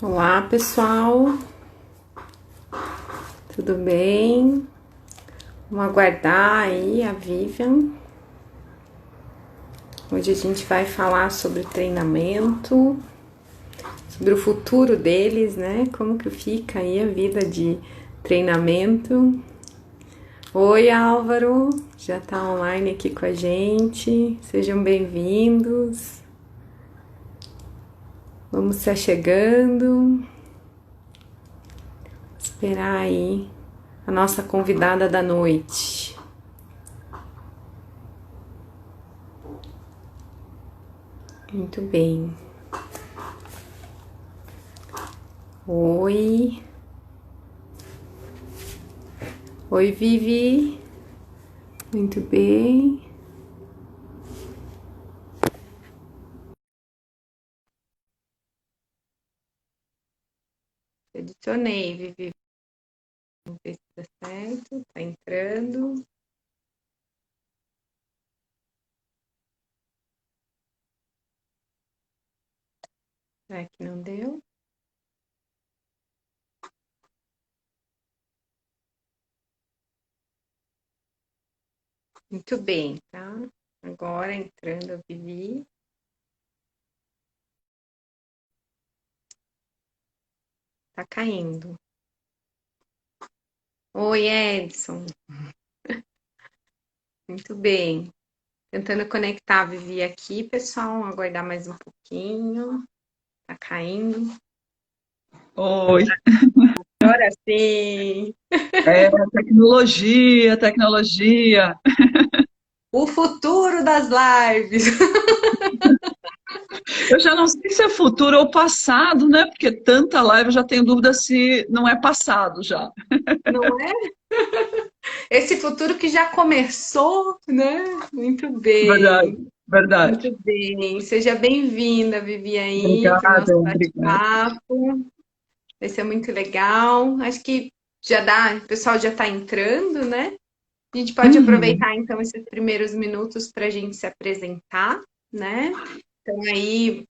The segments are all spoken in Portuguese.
Olá, pessoal, tudo bem? Vamos aguardar aí a Vivian. Hoje a gente vai falar sobre treinamento, sobre o futuro deles, né? Como que fica aí a vida de treinamento. Oi, Álvaro, já tá online aqui com a gente. Sejam bem-vindos. Vamos se achegando. Esperar aí a nossa convidada da noite. Muito bem. Oi. Oi, Vivi. Muito bem. Adicionei, Vivi. Vamos ver se tá certo. Tá entrando. Será que não deu? Muito bem, tá? Agora entrando a Vivi. Tá caindo. Oi, Edson. Muito bem. Tentando conectar a Vivi aqui, pessoal. Aguardar mais um pouquinho. Tá caindo. Oi, Agora sim. tecnologia, tecnologia. O futuro das lives. Eu já não sei se é futuro ou passado, né? Porque tanta live eu já tenho dúvida se não é passado já. Não é? Esse futuro que já começou, né? Muito Verdade, bem. verdade. Muito bem. Seja bem-vinda, Vivi, aí, para o nosso Obrigada, obrigada. bate-papo. Vai ser muito legal. Acho que já dá, o pessoal já está entrando, né? A gente pode Uhum. aproveitar, então, esses primeiros minutos para a gente se apresentar, né? Então, aí,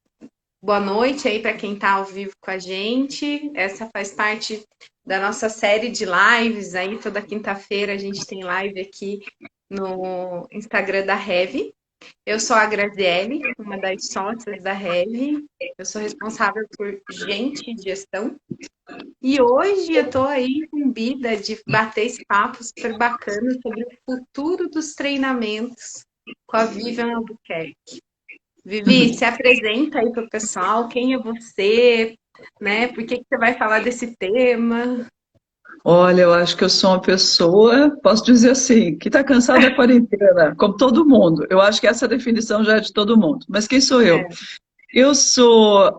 boa noite aí para quem está ao vivo com a gente. Essa faz parte da nossa série de lives. Aí, toda quinta-feira, a gente tem live aqui no Instagram da Heavy. Eu sou a Graziele, uma das sócias da Heavy. Eu sou responsável por gente e gestão. E hoje eu estou aí incumbida de bater esse papo super bacana sobre o futuro dos treinamentos com a Vivian Albuquerque. Vivi, se apresenta aí para o pessoal, quem é você, né? Por que você vai falar desse tema? Olha, eu acho que eu sou uma pessoa, posso dizer assim, que está cansada da quarentena, como todo mundo. Eu acho que essa definição já é de todo mundo. Mas quem sou eu? É, Eu sou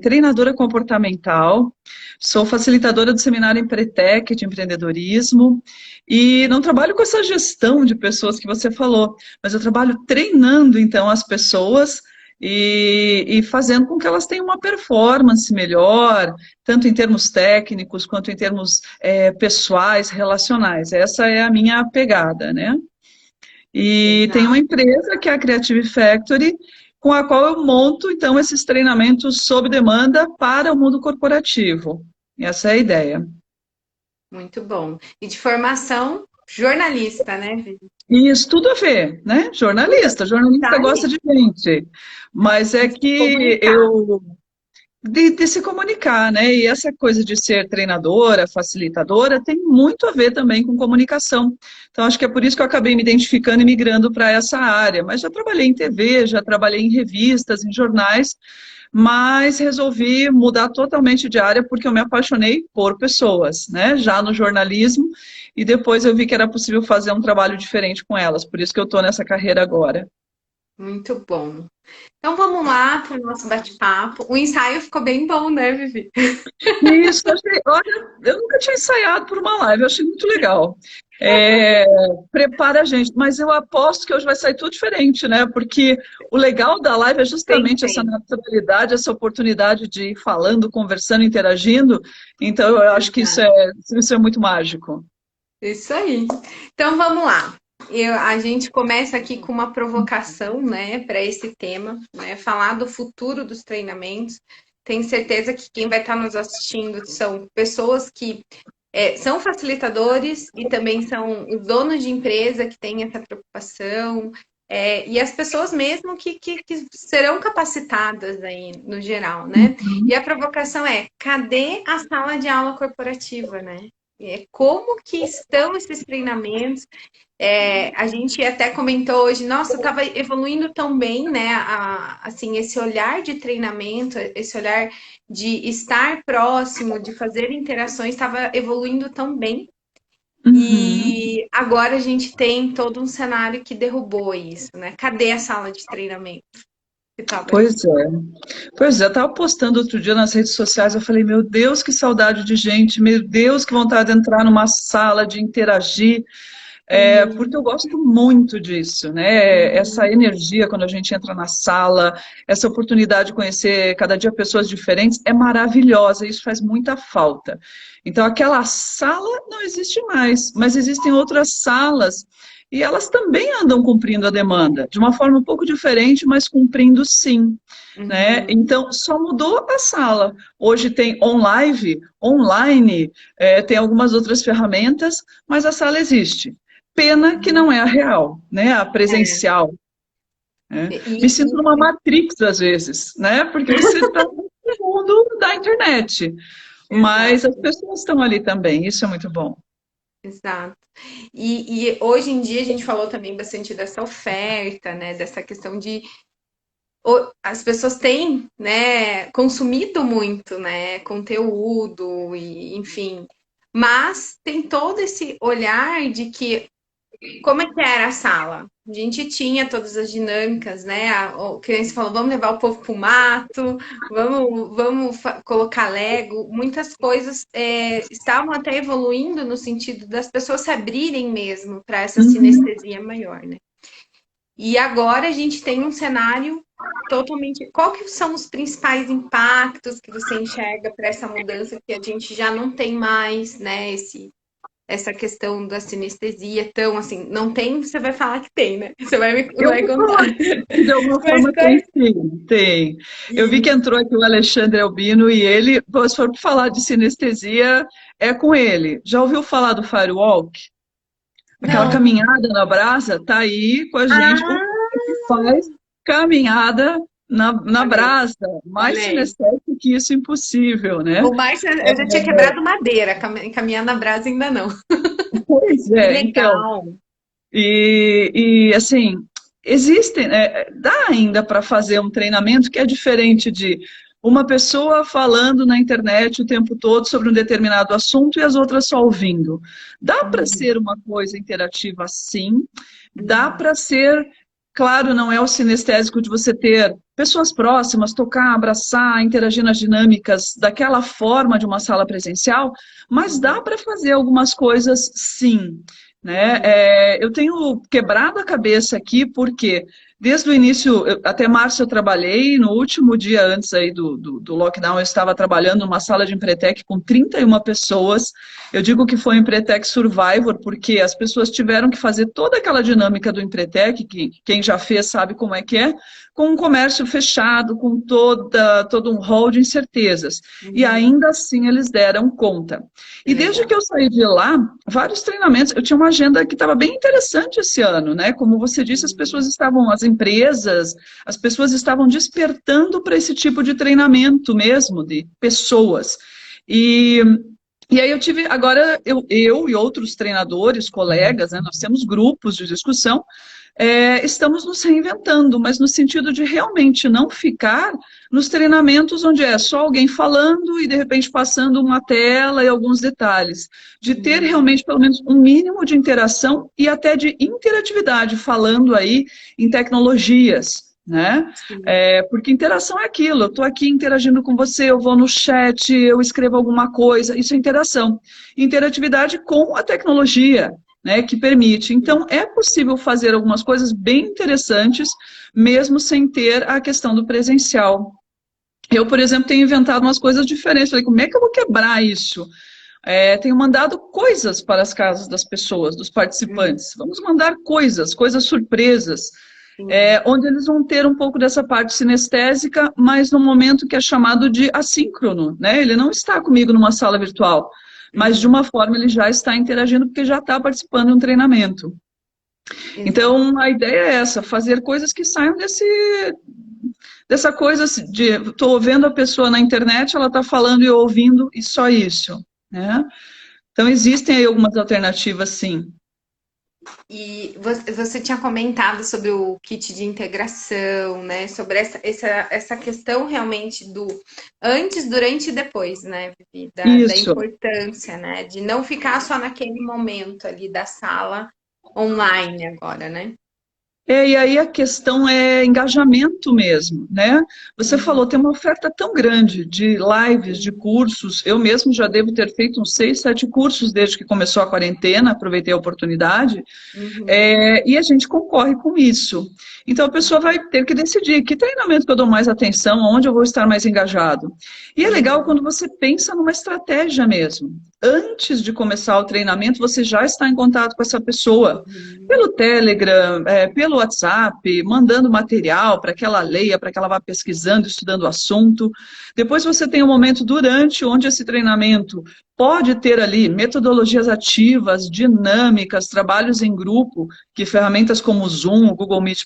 treinadora comportamental, sou facilitadora do seminário Empretec de empreendedorismo e não trabalho com essa gestão de pessoas que você falou, mas eu trabalho treinando então as pessoas e fazendo com que elas tenham uma performance melhor, tanto em termos técnicos quanto em termos pessoais, relacionais. Essa é a minha pegada, né? E tem uma legal, empresa que é a Creative Factory, com a qual eu monto, então, esses treinamentos sob demanda para o mundo corporativo. Essa é a ideia. muito bom. E de formação, jornalista, né, Vivi? E isso tudo a ver, né? Tudo tá Jornalista gosta aí, de gente, mas é de se que comunicar. de se comunicar, né? E essa coisa de ser treinadora, facilitadora, tem muito a ver também com comunicação. Então, acho que é por isso que eu acabei me identificando e migrando para essa área. Mas já trabalhei em TV, já trabalhei em revistas, em jornais, mas resolvi mudar totalmente de área porque eu me apaixonei por pessoas, né? Já no jornalismo, e depois eu vi que era possível fazer um trabalho diferente com elas. Por isso que eu estou nessa carreira agora. Muito bom. Então vamos lá para o nosso bate-papo. O ensaio ficou bem bom, né, Vivi? Isso, olha, eu nunca tinha ensaiado por uma live, eu achei muito legal. Prepara a gente, mas eu aposto que hoje vai sair tudo diferente, né? Porque o legal da live é justamente essa Pensei. naturalidade, essa oportunidade de ir falando, conversando, interagindo. Então, eu acho que Exato. isso é muito mágico. Isso aí. Então vamos lá. A gente começa aqui com uma provocação, né, para esse tema, né, falar do futuro dos treinamentos. tenho certeza que quem vai estar nos assistindo são pessoas que são facilitadores e também são os donos de empresa que têm essa preocupação, e as pessoas mesmo que serão capacitadas aí no geral, né? E a provocação é, cadê a sala de aula corporativa, né? Como que estão esses treinamentos? A gente até comentou hoje, nossa, estava evoluindo tão bem, né? Assim, esse olhar de treinamento, esse olhar de estar próximo, de fazer interações, estava evoluindo tão bem. E agora a gente tem todo um cenário que derrubou isso, né? Cadê a sala de treinamento? Pois é. Pois é, eu estava postando outro dia nas redes sociais, eu falei, meu Deus, que saudade de gente, meu Deus, que vontade de entrar numa sala, de interagir, porque eu gosto muito disso, né? Essa energia quando a gente entra na sala, essa oportunidade de conhecer cada dia pessoas diferentes é maravilhosa, isso faz muita falta. Então, aquela sala não existe mais, mas existem outras salas e elas também andam cumprindo a demanda, de uma forma um pouco diferente, mas cumprindo sim. Né? Então, só mudou a sala. Hoje tem online, tem algumas outras ferramentas, mas a sala existe. Pena que não é a real, né? A presencial. Né? Me sinto numa Matrix às vezes, né? Porque você está no mundo da internet. Mas as pessoas estão ali também, isso é muito bom. Exato. E hoje em dia a gente falou também bastante dessa oferta, né? Dessa questão de as pessoas têm, né, consumido muito, né, conteúdo e enfim, mas tem todo esse olhar de que como é que era a sala? A gente tinha todas as dinâmicas, né? O criança falou, vamos levar o povo para o mato, vamos colocar Lego. Muitas coisas estavam até evoluindo no sentido das pessoas se abrirem mesmo para essa sinestesia maior, né? E agora a gente tem um cenário totalmente. Qual que são os principais impactos que você enxerga para essa mudança que a gente já não tem mais, né? Essa questão da sinestesia tão assim, não tem, você vai falar que tem, né? Você vai contar. De alguma forma tem, sim, tem. Eu vi que entrou aqui o Alexandre Albino e ele, se for falar de sinestesia, é com ele. Já ouviu falar do Firewalk? Aquela caminhada na brasa, tá aí com a gente. O que faz caminhada na brasa. Mais sinestésico que isso, impossível, né? O Márcio, eu já tinha quebrado madeira, caminhar na brasa ainda não. Pois é, então. E assim, existem, dá ainda para fazer um treinamento que é diferente de uma pessoa falando na internet o tempo todo sobre um determinado assunto e as outras só ouvindo. Dá para ser uma coisa interativa, sim. Dá para ser, claro, não é o sinestésico de você ter pessoas próximas, tocar, abraçar, interagir nas dinâmicas daquela forma de uma sala presencial, mas dá para fazer algumas coisas, sim. Né? Eu tenho quebrado a cabeça aqui porque desde o início, até março eu trabalhei, no último dia antes aí do lockdown eu estava trabalhando numa sala de Empretec com 31 pessoas. Eu digo que foi um Empretec Survivor porque as pessoas tiveram que fazer toda aquela dinâmica do Empretec, que quem já fez sabe como é que é, com um comércio fechado, com todo um rol de incertezas. E ainda assim eles deram conta. E desde que eu saí de lá, vários treinamentos, eu tinha uma agenda que estava bem interessante esse ano, né? Como você disse, as empresas, as pessoas estavam despertando para esse tipo de treinamento mesmo, de pessoas. E aí eu tive, agora eu e outros treinadores, colegas, né, nós temos grupos de discussão, estamos nos reinventando, mas no sentido de realmente não ficar nos treinamentos onde é só alguém falando e de repente passando uma tela e alguns detalhes. De ter realmente pelo menos um mínimo de interação e até de interatividade, falando aí em tecnologias. Né? Porque interação é aquilo, eu estou aqui interagindo com você, eu vou no chat, eu escrevo alguma coisa, isso é interação. Interatividade com a tecnologia, né, que permite. Então, é possível fazer algumas coisas bem interessantes, mesmo sem ter a questão do presencial. Eu, por exemplo, tenho inventado umas coisas diferentes. Falei, como é que eu vou quebrar isso? Tenho mandado coisas para as casas das pessoas, dos participantes. Vamos mandar coisas surpresas. onde eles vão ter um pouco dessa parte sinestésica, mas num momento que é chamado de assíncrono, né? Ele não está comigo numa sala virtual, mas de uma forma ele já está interagindo porque já está participando de um treinamento. Então, a ideia é essa, fazer coisas que saiam dessa coisa de estou vendo a pessoa na internet, ela está falando e eu ouvindo, e só isso, né? Então, existem aí algumas alternativas, sim. E você tinha comentado sobre o kit de integração, né? Sobre essa questão realmente do antes, durante e depois, né, Vivi? Da Isso. importância, né? De não ficar só naquele momento ali da sala online agora, né? E aí a questão é engajamento mesmo, né? Você falou, tem uma oferta tão grande de lives, de cursos. Eu mesmo já devo ter feito uns 6, 7 cursos desde que começou a quarentena, aproveitei a oportunidade. E a gente concorre com isso. Então a pessoa vai ter que decidir que treinamento que eu dou mais atenção, onde eu vou estar mais engajado. E é legal quando você pensa numa estratégia mesmo. Antes de começar o treinamento, você já está em contato com essa pessoa. Pelo Telegram, pelo WhatsApp, mandando material para que ela leia, para que ela vá pesquisando, estudando o assunto. Depois você tem um momento durante onde esse treinamento pode ter ali metodologias ativas, dinâmicas, trabalhos em grupo, que ferramentas como o Zoom, o Google Meet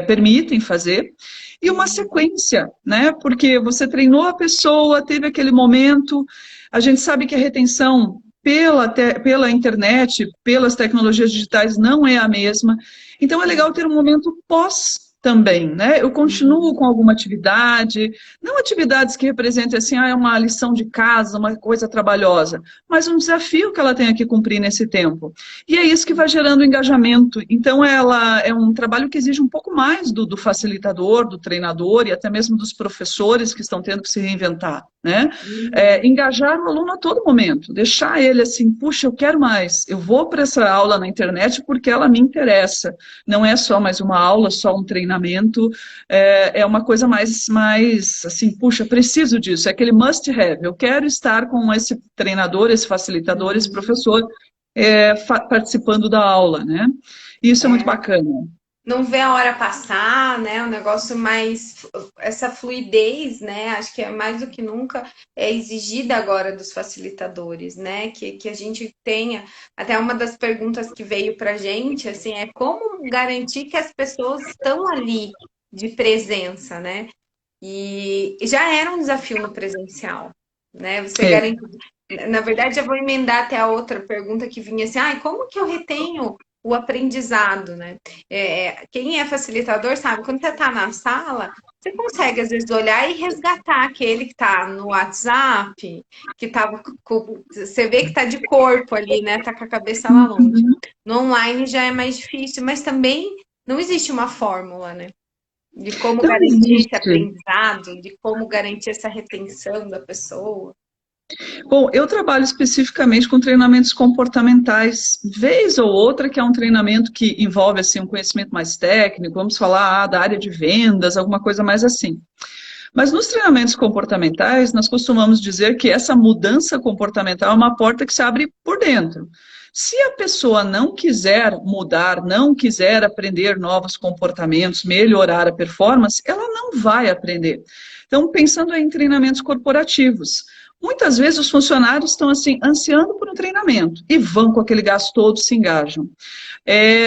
permitem fazer, e uma sequência, né? Porque você treinou a pessoa, teve aquele momento, a gente sabe que a retenção pela internet, pelas tecnologias digitais, não é a mesma. Então, é legal ter um momento pós também, né? Eu continuo com alguma atividade, não atividades que representem assim, é uma lição de casa, uma coisa trabalhosa, mas um desafio que ela tenha que cumprir nesse tempo. E é isso que vai gerando engajamento. Então, ela é um trabalho que exige um pouco mais do facilitador, do treinador e até mesmo dos professores que estão tendo que se reinventar, né? Engajar o aluno a todo momento, deixar ele assim, puxa, eu quero mais, eu vou para essa aula na internet porque ela me interessa. Não é só mais uma aula, só um treinamento, é uma coisa mais assim, puxa, preciso disso, é aquele must have, eu quero estar com esse treinador, esse facilitador, esse professor participando da aula, né? Isso é muito bacana. Não vê a hora passar, né? Um negócio mais. Essa fluidez, né? Acho que é mais do que nunca é exigida agora dos facilitadores, né? Que a gente tenha. Até uma das perguntas que veio para a gente, assim, é como garantir que as pessoas estão ali de presença, né? E já era um desafio no presencial, né? Você garante. Na verdade, eu vou emendar até a outra pergunta que vinha assim, como que eu retenho o aprendizado, né? Quem é facilitador sabe, quando você está na sala, você consegue, às vezes, olhar e resgatar aquele que está no WhatsApp, que estava você vê que está de corpo ali, né? Está com a cabeça lá longe. No online já é mais difícil, mas também não existe uma fórmula, né? De como garantir esse aprendizado, de como garantir essa retenção da pessoa. Bom, eu trabalho especificamente com treinamentos comportamentais, vez ou outra que é um treinamento que envolve assim, um conhecimento mais técnico, vamos falar da área de vendas, alguma coisa mais assim. Mas nos treinamentos comportamentais, nós costumamos dizer que essa mudança comportamental é uma porta que se abre por dentro. Se a pessoa não quiser mudar, não quiser aprender novos comportamentos, melhorar a performance, ela não vai aprender. Então, pensando em treinamentos corporativos, muitas vezes os funcionários estão assim, ansiando por um treinamento e vão com aquele gás todo, se engajam.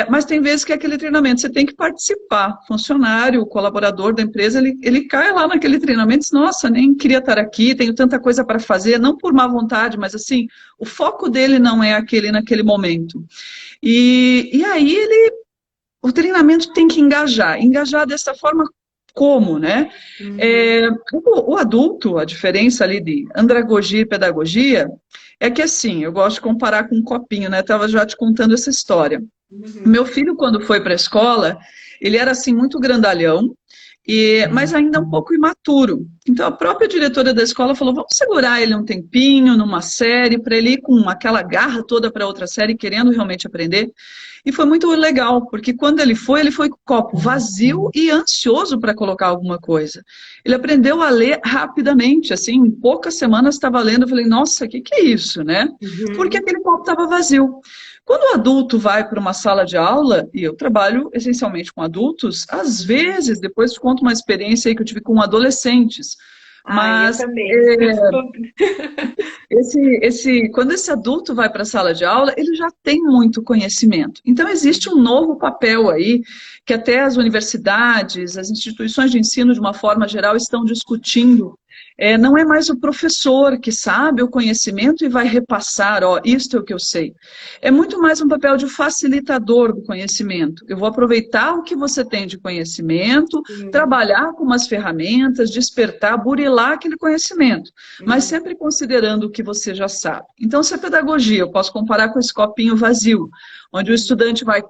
Mas tem vezes que aquele treinamento você tem que participar. O funcionário, o colaborador da empresa, ele cai lá naquele treinamento e diz, nossa, nem queria estar aqui, tenho tanta coisa para fazer, não por má vontade, mas assim, o foco dele não é aquele naquele momento. E aí o treinamento tem que engajar dessa forma como, né? O adulto, a diferença ali de andragogia e pedagogia, é que assim, eu gosto de comparar com um copinho, né? Estava já te contando essa história. Meu filho, quando foi para a escola, ele era assim muito grandalhão mas ainda um pouco imaturo. Então a própria diretora da escola falou, vamos segurar ele um tempinho numa série, para ele ir com aquela garra toda para outra série, querendo realmente aprender. E foi muito legal, porque quando ele foi com o copo vazio e ansioso para colocar alguma coisa. Ele aprendeu a ler rapidamente, assim, em poucas semanas estava lendo, eu falei, nossa, o que é isso, né? Porque aquele copo estava vazio. Quando o adulto vai para uma sala de aula, e eu trabalho essencialmente com adultos, às vezes, depois te conto uma experiência aí que eu tive com adolescentes, Eu mas também. quando esse adulto vai para a sala de aula, ele já tem muito conhecimento. Então, existe um novo papel aí, que até as universidades, as instituições de ensino, de uma forma geral, estão discutindo. Não é mais o professor que sabe o conhecimento e vai repassar, ó, isto é o que eu sei. É muito mais um papel de facilitador do conhecimento. Eu vou aproveitar o que você tem de conhecimento, trabalhar com umas ferramentas, despertar, burilar aquele conhecimento, mas sempre considerando o que você já sabe. Então, se é pedagogia, eu posso comparar com esse copinho vazio, onde o estudante vai,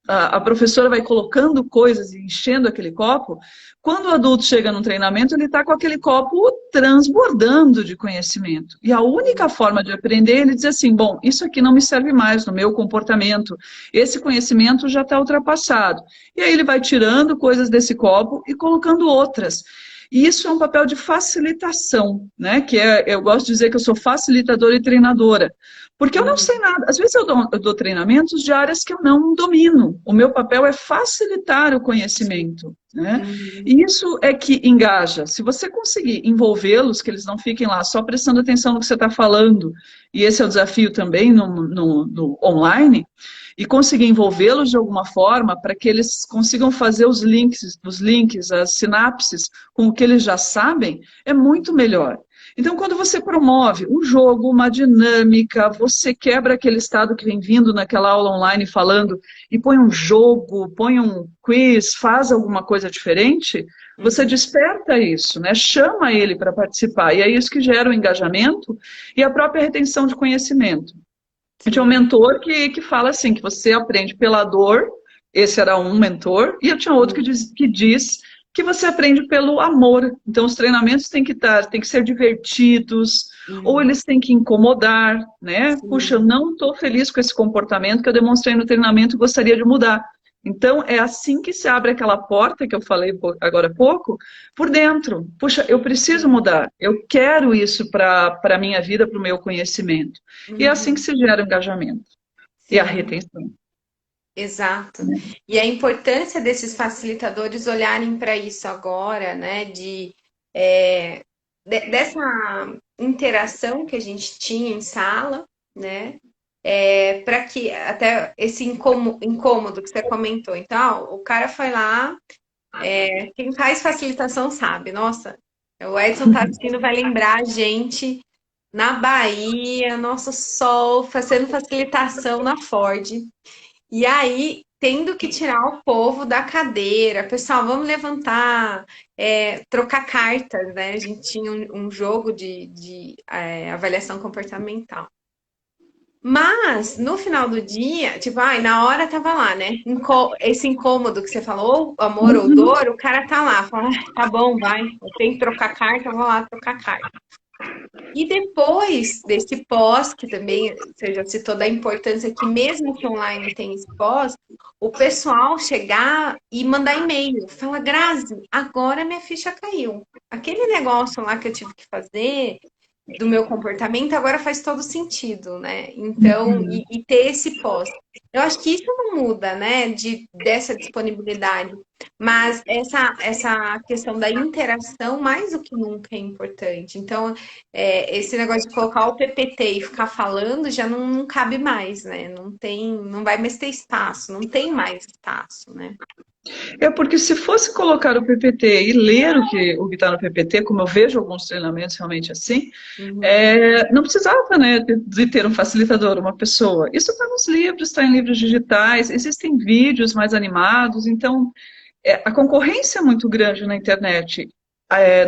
a professora vai colocando coisas e enchendo aquele copo. Quando o adulto chega num treinamento, ele está com aquele copo transbordando de conhecimento. E a única forma de aprender, ele diz assim, bom, isso aqui não me serve mais no meu comportamento, esse conhecimento já está ultrapassado. E aí ele vai tirando coisas desse copo e colocando outras. E isso é um papel de facilitação, né? Eu gosto de dizer que eu sou facilitadora e treinadora. Porque eu não sei nada. Às vezes eu dou treinamentos de áreas que eu não domino. O meu papel é facilitar o conhecimento, né? E isso é que engaja. Se você conseguir envolvê-los, que eles não fiquem lá só prestando atenção no que você está falando, e esse é o desafio também no online, e conseguir envolvê-los de alguma forma para que eles consigam fazer os links, as sinapses com o que eles já sabem, é muito melhor. Então, quando você promove um jogo, uma dinâmica, você quebra aquele estado que vem vindo naquela aula online falando e põe um jogo, põe um quiz, faz alguma coisa diferente, você desperta isso, né? Chama ele para participar. E é isso que gera o engajamento e a própria retenção de conhecimento. Eu tinha um mentor que fala assim, que você aprende pela dor, esse era um mentor, e eu tinha outro que diz que você aprende pelo amor. Então, os treinamentos têm que ser divertidos, ou eles têm que incomodar, né? Puxa, eu não estou feliz com esse comportamento que eu demonstrei no treinamento e gostaria de mudar. Então, é assim que se abre aquela porta que eu falei agora há pouco, por dentro. Puxa, eu preciso mudar, eu quero isso para a minha vida, para o meu conhecimento. E é assim que se gera o engajamento e a retenção. Exato. E a importância desses facilitadores olharem para isso agora, né? Dessa interação que a gente tinha em sala, né? Para que até esse incômodo que você comentou. Então, o cara foi lá, quem faz facilitação sabe, nossa, o Edson tá assistindo, vai lembrar a gente na Bahia, nosso sol, fazendo facilitação na Ford. E aí, tendo que tirar o povo da cadeira, pessoal, vamos levantar, trocar cartas, né? A gente tinha um jogo de avaliação comportamental. Mas, no final do dia, tipo, na hora tava lá, né? Esse incômodo que você falou, amor ou dor, o cara tá lá, fala, tá bom, vai, eu tenho que trocar carta, eu vou lá trocar carta. E depois desse pós, que também você já citou da importância que mesmo que online tem esse pós, o pessoal chegar e mandar e-mail, fala, Grazi, agora minha ficha caiu. Aquele negócio lá que eu tive que fazer do meu comportamento agora faz todo sentido, né? Então, e ter esse pós. Eu acho que isso não muda, né? Dessa disponibilidade. Mas essa questão da interação, mais do que nunca, é importante. Então, esse negócio de colocar o PPT e ficar falando já não cabe mais, né? Não vai mais ter espaço, não tem mais espaço, né? Porque se fosse colocar o PPT e ler o que está no PPT, como eu vejo alguns treinamentos realmente assim, não precisava, né, de ter um facilitador, uma pessoa. Isso está nos livros, está em livros digitais, existem vídeos mais animados, então a concorrência é muito grande na internet.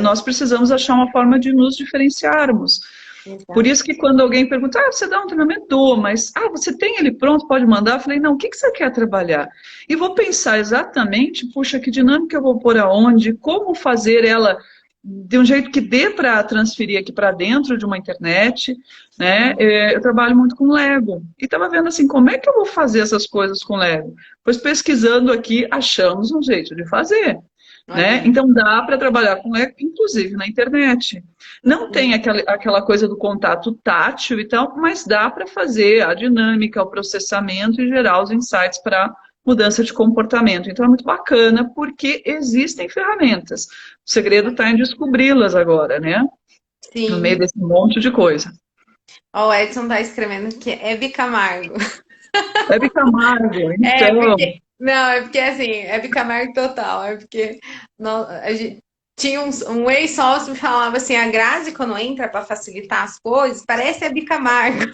Nós precisamos achar uma forma de nos diferenciarmos. Por Exato. isso que quando alguém pergunta, você dá um treinamento? Dou, mas, você tem ele pronto, pode mandar? Eu falei, não, o que que você quer trabalhar? E vou pensar exatamente, puxa, que dinâmica eu vou pôr aonde, como fazer ela de um jeito que dê para transferir aqui para dentro de uma internet, né? Eu trabalho muito com Lego e estava vendo assim, como é que eu vou fazer essas coisas com Lego? Pois pesquisando aqui, achamos um jeito de fazer, Olha né? aí. Então dá para trabalhar com Lego, inclusive na internet. Não tem aquela coisa do contato tátil e tal, mas dá para fazer a dinâmica, o processamento e gerar os insights para mudança de comportamento. Então é muito bacana porque existem ferramentas. O segredo está em descobri-las agora, né? No meio Sim. desse monte de coisa. Ó, o Edson tá escrevendo que é Hebe Camargo. Hebe Camargo, É então. porque. Não, é porque assim, Hebe Camargo total. É porque a gente tinha um ex-sócio que falava assim: a Grazi, quando entra para facilitar as coisas, parece Hebe Camargo.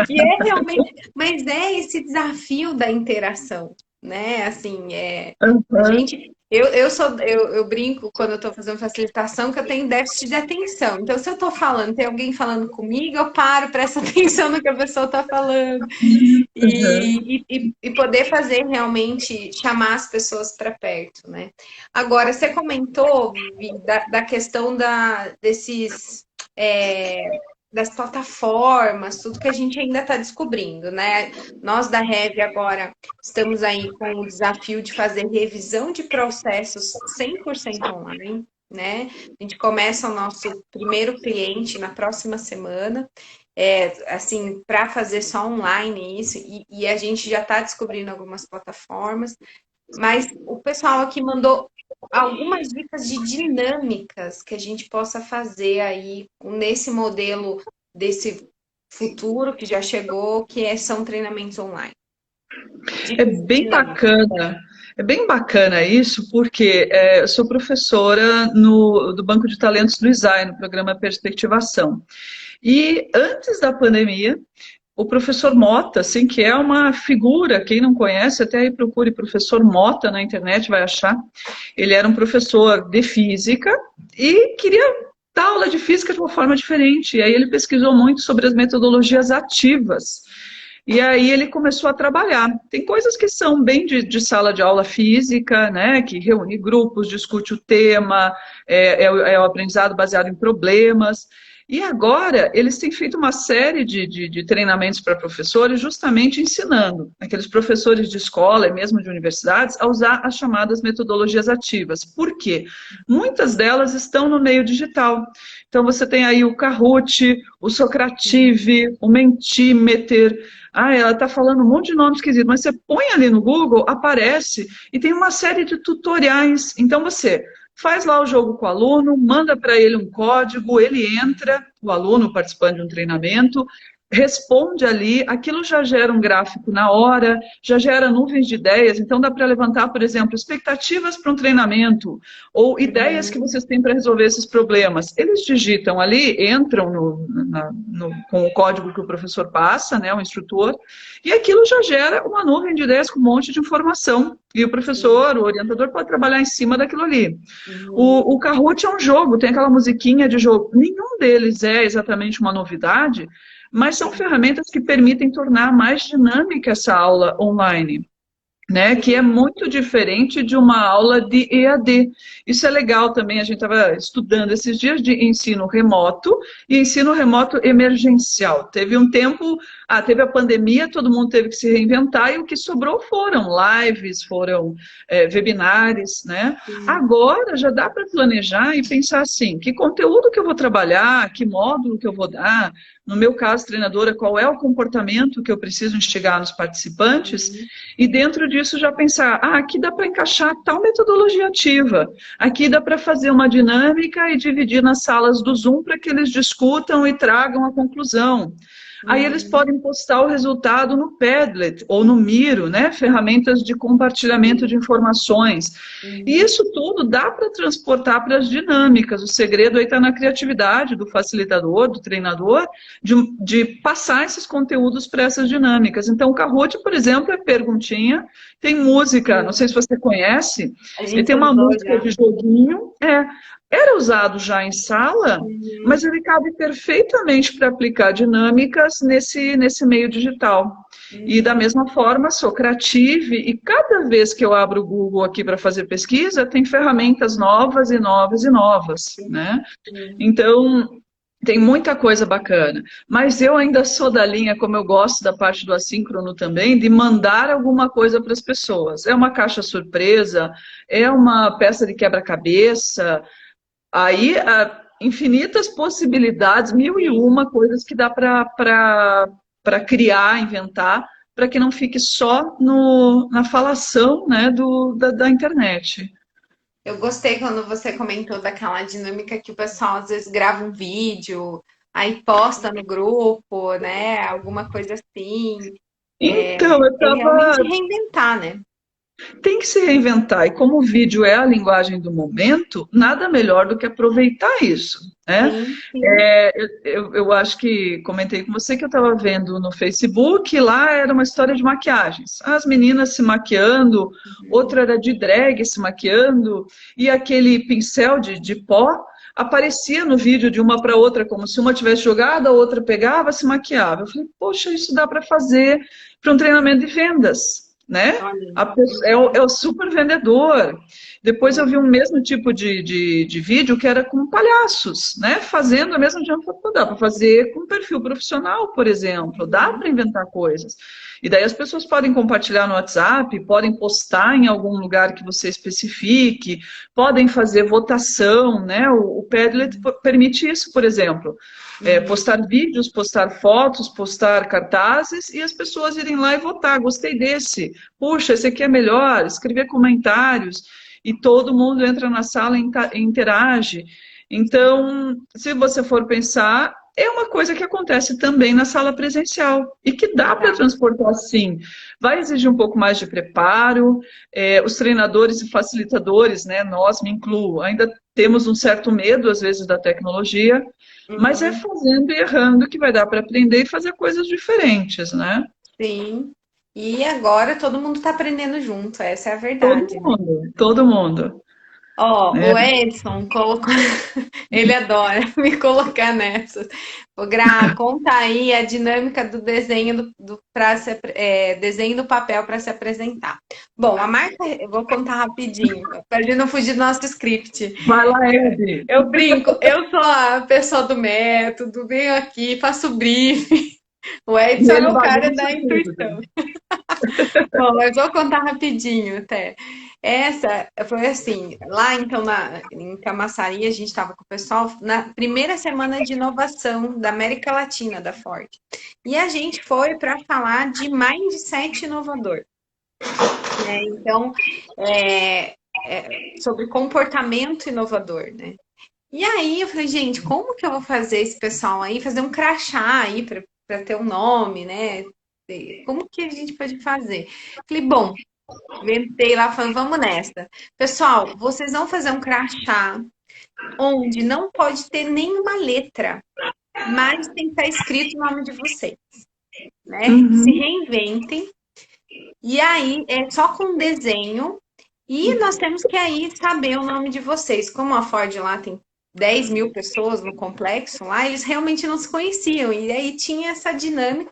Que é realmente. Mas é esse desafio da interação, né? Assim, a Uhum. gente. Eu brinco quando eu estou fazendo facilitação que eu tenho déficit de atenção. Então, se eu estou falando, tem alguém falando comigo, eu paro, presto atenção no que a pessoa está falando. Uhum. E poder fazer realmente chamar as pessoas para perto, né? Agora, você comentou, Vi, da questão desses. Das plataformas, tudo que a gente ainda está descobrindo, né? Nós da Rev agora estamos aí com o desafio de fazer revisão de processos 100% online, né? A gente começa o nosso primeiro cliente na próxima semana, assim, para fazer só online isso, e a gente já está descobrindo algumas plataformas, mas o pessoal aqui mandou algumas dicas de dinâmicas que a gente possa fazer aí nesse modelo desse futuro que já chegou, são treinamentos online. É Dicas de bem dinâmica. bacana. É bem bacana isso, porque eu sou professora do Banco de Talentos do ISAE, no programa Perspectivação. E antes da pandemia, o professor Mota, assim, que é uma figura, quem não conhece, até aí procure professor Mota na internet, vai achar. Ele era um professor de física e queria dar aula de física de uma forma diferente. E aí ele pesquisou muito sobre as metodologias ativas. E aí ele começou a trabalhar. Tem coisas que são bem de sala de aula física, né? Que reúne grupos, discute o tema, é o aprendizado baseado em problemas. E agora eles têm feito uma série de treinamentos para professores, justamente ensinando aqueles professores de escola e mesmo de universidades a usar as chamadas metodologias ativas. Por quê? Muitas delas estão no meio digital. Então você tem aí o Kahoot, o Socrative, o Mentimeter. Ela está falando um monte de nome esquisito, mas você põe ali no Google, aparece, e tem uma série de tutoriais. Então você faz lá o jogo com o aluno, manda para ele um código, ele entra, o aluno participando de um treinamento, responde ali, aquilo já gera um gráfico na hora, já gera nuvens de ideias, então dá para levantar, por exemplo, expectativas para um treinamento, ou ideias que vocês têm para resolver esses problemas. Eles digitam ali, entram com o código que o professor passa, né, o instrutor, e aquilo já gera uma nuvem de ideias com um monte de informação. E o professor, o orientador, pode trabalhar em cima daquilo ali. O Kahoot é um jogo, tem aquela musiquinha de jogo. Nenhum deles é exatamente uma novidade, mas são ferramentas que permitem tornar mais dinâmica essa aula online, né, que é muito diferente de uma aula de EAD. Isso é legal também, a gente estava estudando esses dias de ensino remoto e ensino remoto emergencial. Teve um tempo, teve a pandemia, todo mundo teve que se reinventar e o que sobrou foram lives, foram webinars, né? Agora já dá para planejar e pensar assim, que conteúdo que eu vou trabalhar, que módulo que eu vou dar, no meu caso, treinadora, qual é o comportamento que eu preciso instigar nos participantes, e dentro disso já pensar, aqui dá para encaixar tal metodologia ativa, aqui dá para fazer uma dinâmica e dividir nas salas do Zoom para que eles discutam e tragam a conclusão. Aí eles podem postar o resultado no Padlet ou no Miro, né? Ferramentas de compartilhamento de informações. E isso tudo dá para transportar para as dinâmicas. O segredo aí está na criatividade do facilitador, do treinador, de passar esses conteúdos para essas dinâmicas. Então, o Kahoot, por exemplo, é perguntinha, tem música, não sei se você conhece, A ele gente tem uma usou música já. de joguinho, era usado já em sala, Uhum. mas ele cabe perfeitamente para aplicar dinâmicas nesse meio digital. E da Uhum. mesma forma, sou creative e cada vez que eu abro o Google aqui para fazer pesquisa, tem ferramentas novas e novas e novas, né? Sim. Então, tem muita coisa bacana. Mas eu ainda sou da linha, como eu gosto da parte do assíncrono também, de mandar alguma coisa para as pessoas. É uma caixa surpresa, é uma peça de quebra-cabeça, aí infinitas possibilidades, mil e Sim. uma coisas que dá para criar, inventar, para que não fique só no, na falação, né, da internet. Eu gostei quando você comentou daquela dinâmica que o pessoal às vezes grava um vídeo, aí posta no grupo, né? Alguma coisa assim. Então, eu É realmente estava reinventar, né? tem que se reinventar. E como o vídeo é a linguagem do momento, nada melhor do que aproveitar isso, né? Sim, sim. Eu acho que comentei com você que eu estava vendo no Facebook, e lá era uma história de maquiagens. As meninas se maquiando, outra era de drag se maquiando, e aquele pincel de pó aparecia no vídeo de uma para outra, como se uma tivesse jogado, a outra pegava, se maquiava. Eu falei, poxa, isso dá para fazer para um treinamento de vendas, né? Olha. É o super vendedor. Depois eu vi um mesmo tipo de vídeo que era com palhaços, né? Fazendo a mesma coisa. Dá para fazer com perfil profissional, por exemplo. Dá Uhum. para inventar coisas. E daí as pessoas podem compartilhar no WhatsApp, podem postar em algum lugar que você especifique, podem fazer votação, né? O Padlet permite isso, por exemplo. Uhum. Postar vídeos, postar fotos, postar cartazes e as pessoas irem lá e votar. Gostei desse. Puxa, esse aqui é melhor. Escrever comentários e todo mundo entra na sala e interage. Então, se você for pensar, é uma coisa que acontece também na sala presencial e que dá para Exato. transportar sim. Vai exigir um pouco mais de preparo. Os treinadores e facilitadores, né, nós me incluo, ainda temos um certo medo às vezes da tecnologia, mas é Uhum. fazendo e errando que vai dar para aprender e fazer coisas diferentes, né? Sim. E agora todo mundo está aprendendo junto, essa é a Todo verdade, né? mundo, todo mundo, Ó, né? o Edson colocou, ele adora me colocar nessas. O Gra, conta aí a dinâmica do desenho desenho do papel para se apresentar. Bom, a marca, eu vou contar rapidinho, para gente não fugir do nosso script. Vai lá, Ed. Eu brinco, eu sou a pessoa do método, venho aqui, faço briefing. O E Edson é ele o cara bagunça da tudo. intuição. Bom, mas vou contar rapidinho até. Essa foi assim, lá então em Camaçari a gente estava com o pessoal na primeira semana de inovação da América Latina da Ford. E a gente foi para falar de mindset inovador, né? Então, sobre comportamento inovador, né? E aí eu falei, gente, como que eu vou fazer esse pessoal aí, fazer um crachá aí para ter um nome, né? Como que a gente pode fazer? Falei, bom, inventei lá, falando, vamos nessa. Pessoal, vocês vão fazer um crachá onde não pode ter nenhuma letra, mas tem que estar escrito o nome de vocês, né? Se Uhum. reinventem. E aí é só com desenho. E nós temos que aí saber o nome de vocês. Como a Ford lá tem 10 mil pessoas no complexo lá, eles realmente não se conheciam. E aí tinha essa dinâmica.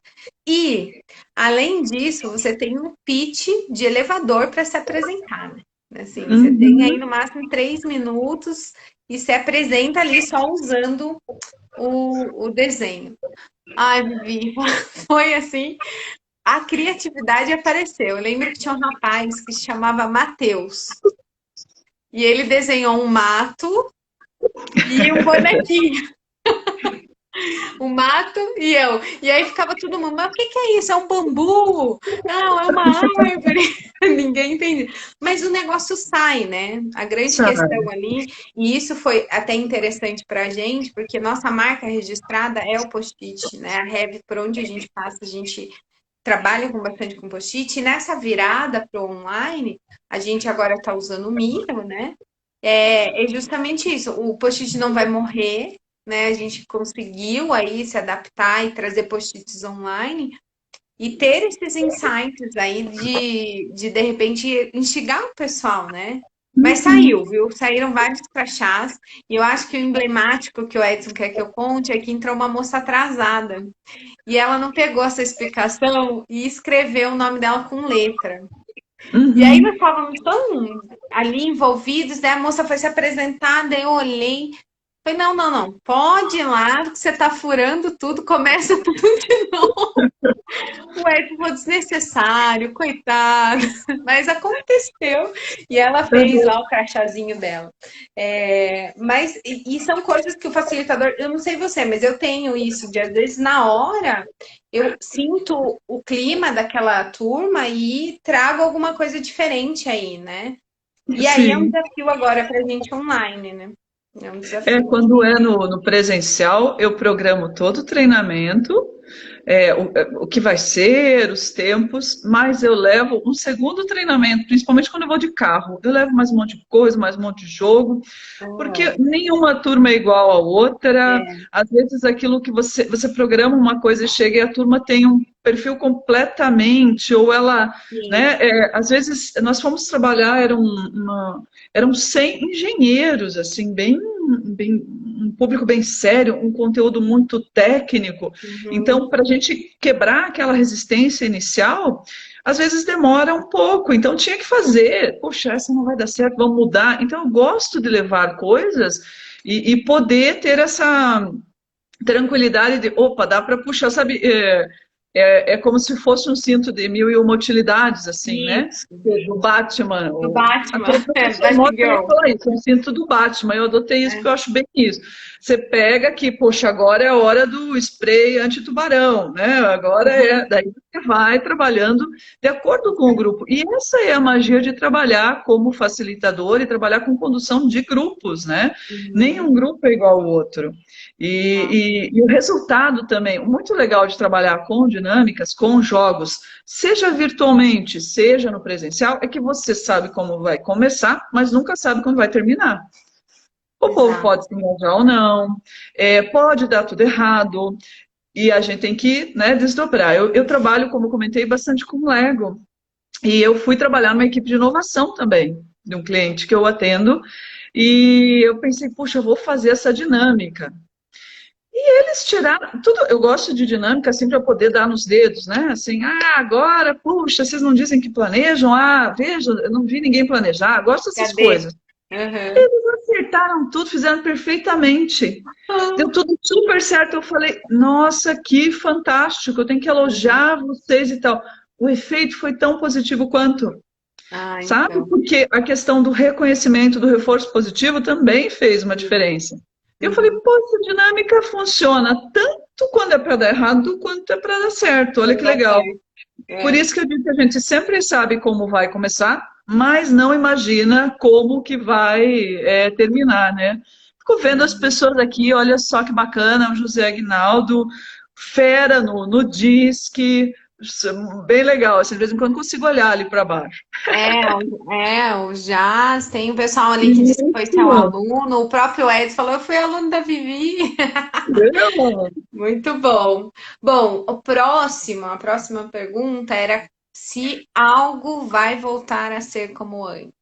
E, além disso, você tem um pitch de elevador para se apresentar, né? Assim, você tem aí Uhum. no máximo 3 minutos e se apresenta ali só usando o desenho. Ai, Vivi, foi assim, a criatividade apareceu. Eu lembro que tinha um rapaz que se chamava Matheus. E ele desenhou um mato e um bonequinho. Um mato e eu. E aí ficava todo mundo, mas o que que é isso? É um bambu? Não, é uma árvore. Ninguém entende. Mas o negócio sai, né? A grande questão Sabe? ali, e isso foi até interessante pra gente, porque nossa marca registrada é o post-it, né? A Rev, por onde a gente passa, a gente trabalha com bastante com post-it. E nessa virada para o online, a gente agora está usando o Miro, né? É justamente isso. O post-it não vai morrer, né? A gente conseguiu aí se adaptar e trazer post-its online e ter esses insights aí de repente instigar o pessoal, né? Mas saiu, viu? Saíram vários crachás. E eu acho que o emblemático que o Edson quer que eu conte é que entrou uma moça atrasada. E ela não pegou essa explicação e escreveu o nome dela com letra. E aí nós Uhum. estávamos tão ali envolvidos, daí a moça foi se apresentar, daí eu olhei, falei, não, não, não, pode ir lá, que você tá furando tudo, começa tudo de novo. O Edson foi desnecessário, coitado, mas aconteceu e ela fez lá o crachazinho dela. Mas, e são coisas que o facilitador, eu não sei você, mas eu tenho isso de às vezes na hora eu sinto o clima daquela turma e trago alguma coisa diferente aí, né? E aí é um Sim. desafio agora pra gente online, né? É um desafio. Quando é no presencial, eu programo todo o treinamento, o que vai ser, os tempos, mas eu levo um segundo treinamento, principalmente quando eu vou de carro. Eu levo mais um monte de coisa, mais um monte de jogo, porque Uhum. nenhuma turma é igual à outra. É, Às vezes aquilo que você programa uma coisa e chega e a turma tem um perfil completamente, ou ela, sim. né? Às vezes nós fomos trabalhar, eram 100 engenheiros, assim, um público bem sério, um conteúdo muito técnico. Uhum. Então, para a gente quebrar aquela resistência inicial, às vezes demora um pouco, então tinha que fazer. Poxa, essa não vai dar certo, vamos mudar. Então, eu gosto de levar coisas e poder ter essa tranquilidade de, opa, dá para puxar, sabe? É como se fosse um cinto de mil e uma utilidades, assim, né? Isso. Do Batman. Do Até Batman, o professor Mota ia Batgirl. falar isso, um cinto do Batman. Eu adotei isso É. porque eu acho bem isso. Você pega que, poxa, agora é a hora do spray anti-tubarão, né? Agora é. Daí você vai trabalhando de acordo com o grupo. E essa é a magia de trabalhar como facilitador e trabalhar com condução de grupos, né? Uhum. Nenhum grupo é igual ao outro. E o resultado também, muito legal de trabalhar com dinâmicas, com jogos, seja virtualmente, seja no presencial, é que você sabe como vai começar, mas nunca sabe quando vai terminar. O povo Exato. pode se engajar ou não, pode dar tudo errado, e a gente tem que, né, desdobrar. Eu trabalho, como eu comentei, bastante com Lego, e eu fui trabalhar numa equipe de inovação também, de um cliente que eu atendo, e eu pensei, puxa, eu vou fazer essa dinâmica. Eles tiraram tudo. Eu gosto de dinâmica assim para poder dar nos dedos, né? Assim, agora, puxa, vocês não dizem que planejam? Veja, eu não vi ninguém planejar. Gosto dessas Cadê? coisas. Uhum. Acertaram tudo, fizeram perfeitamente. Deu tudo super certo. Eu falei, nossa, que fantástico, eu tenho que elogiar vocês e tal. O efeito foi tão positivo quanto, Ah, sabe? então. Porque a questão do reconhecimento, do reforço positivo também fez uma diferença. Eu falei, Uhum. pô, essa dinâmica funciona tanto quando é para dar errado quanto é para dar certo. Olha Vai que dar legal. certo. Por É. isso que eu digo que a gente sempre sabe como vai começar, mas não imagina como que vai terminar, né? Fico vendo as pessoas aqui, olha só que bacana, o José Aguinaldo, fera no Disque, bem legal. Assim, de vez em quando consigo olhar ali para baixo. O Jazz, tem o pessoal ali que disse que foi seu Isso. aluno, o próprio Edson falou, eu fui aluno da Vivi. Legal. Muito bom. Bom, a próxima pergunta era se algo vai voltar a ser como antes.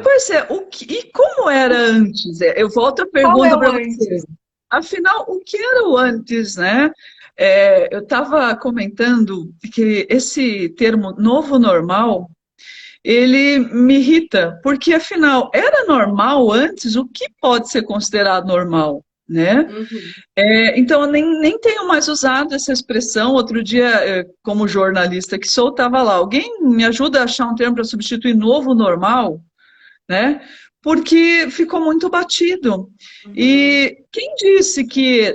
Pois é, e como era antes? Eu volto a Qual é pergunta o para você. antes? Afinal, o que era o antes, né? Eu estava comentando que esse termo novo normal, ele me irrita, porque afinal, era normal antes? O que pode ser considerado normal, né? Uhum. Então, eu nem tenho mais usado essa expressão. Outro dia, como jornalista que sou, estava lá. Alguém me ajuda a achar um termo para substituir novo normal? Né? Porque ficou muito batido. Uhum. E quem disse que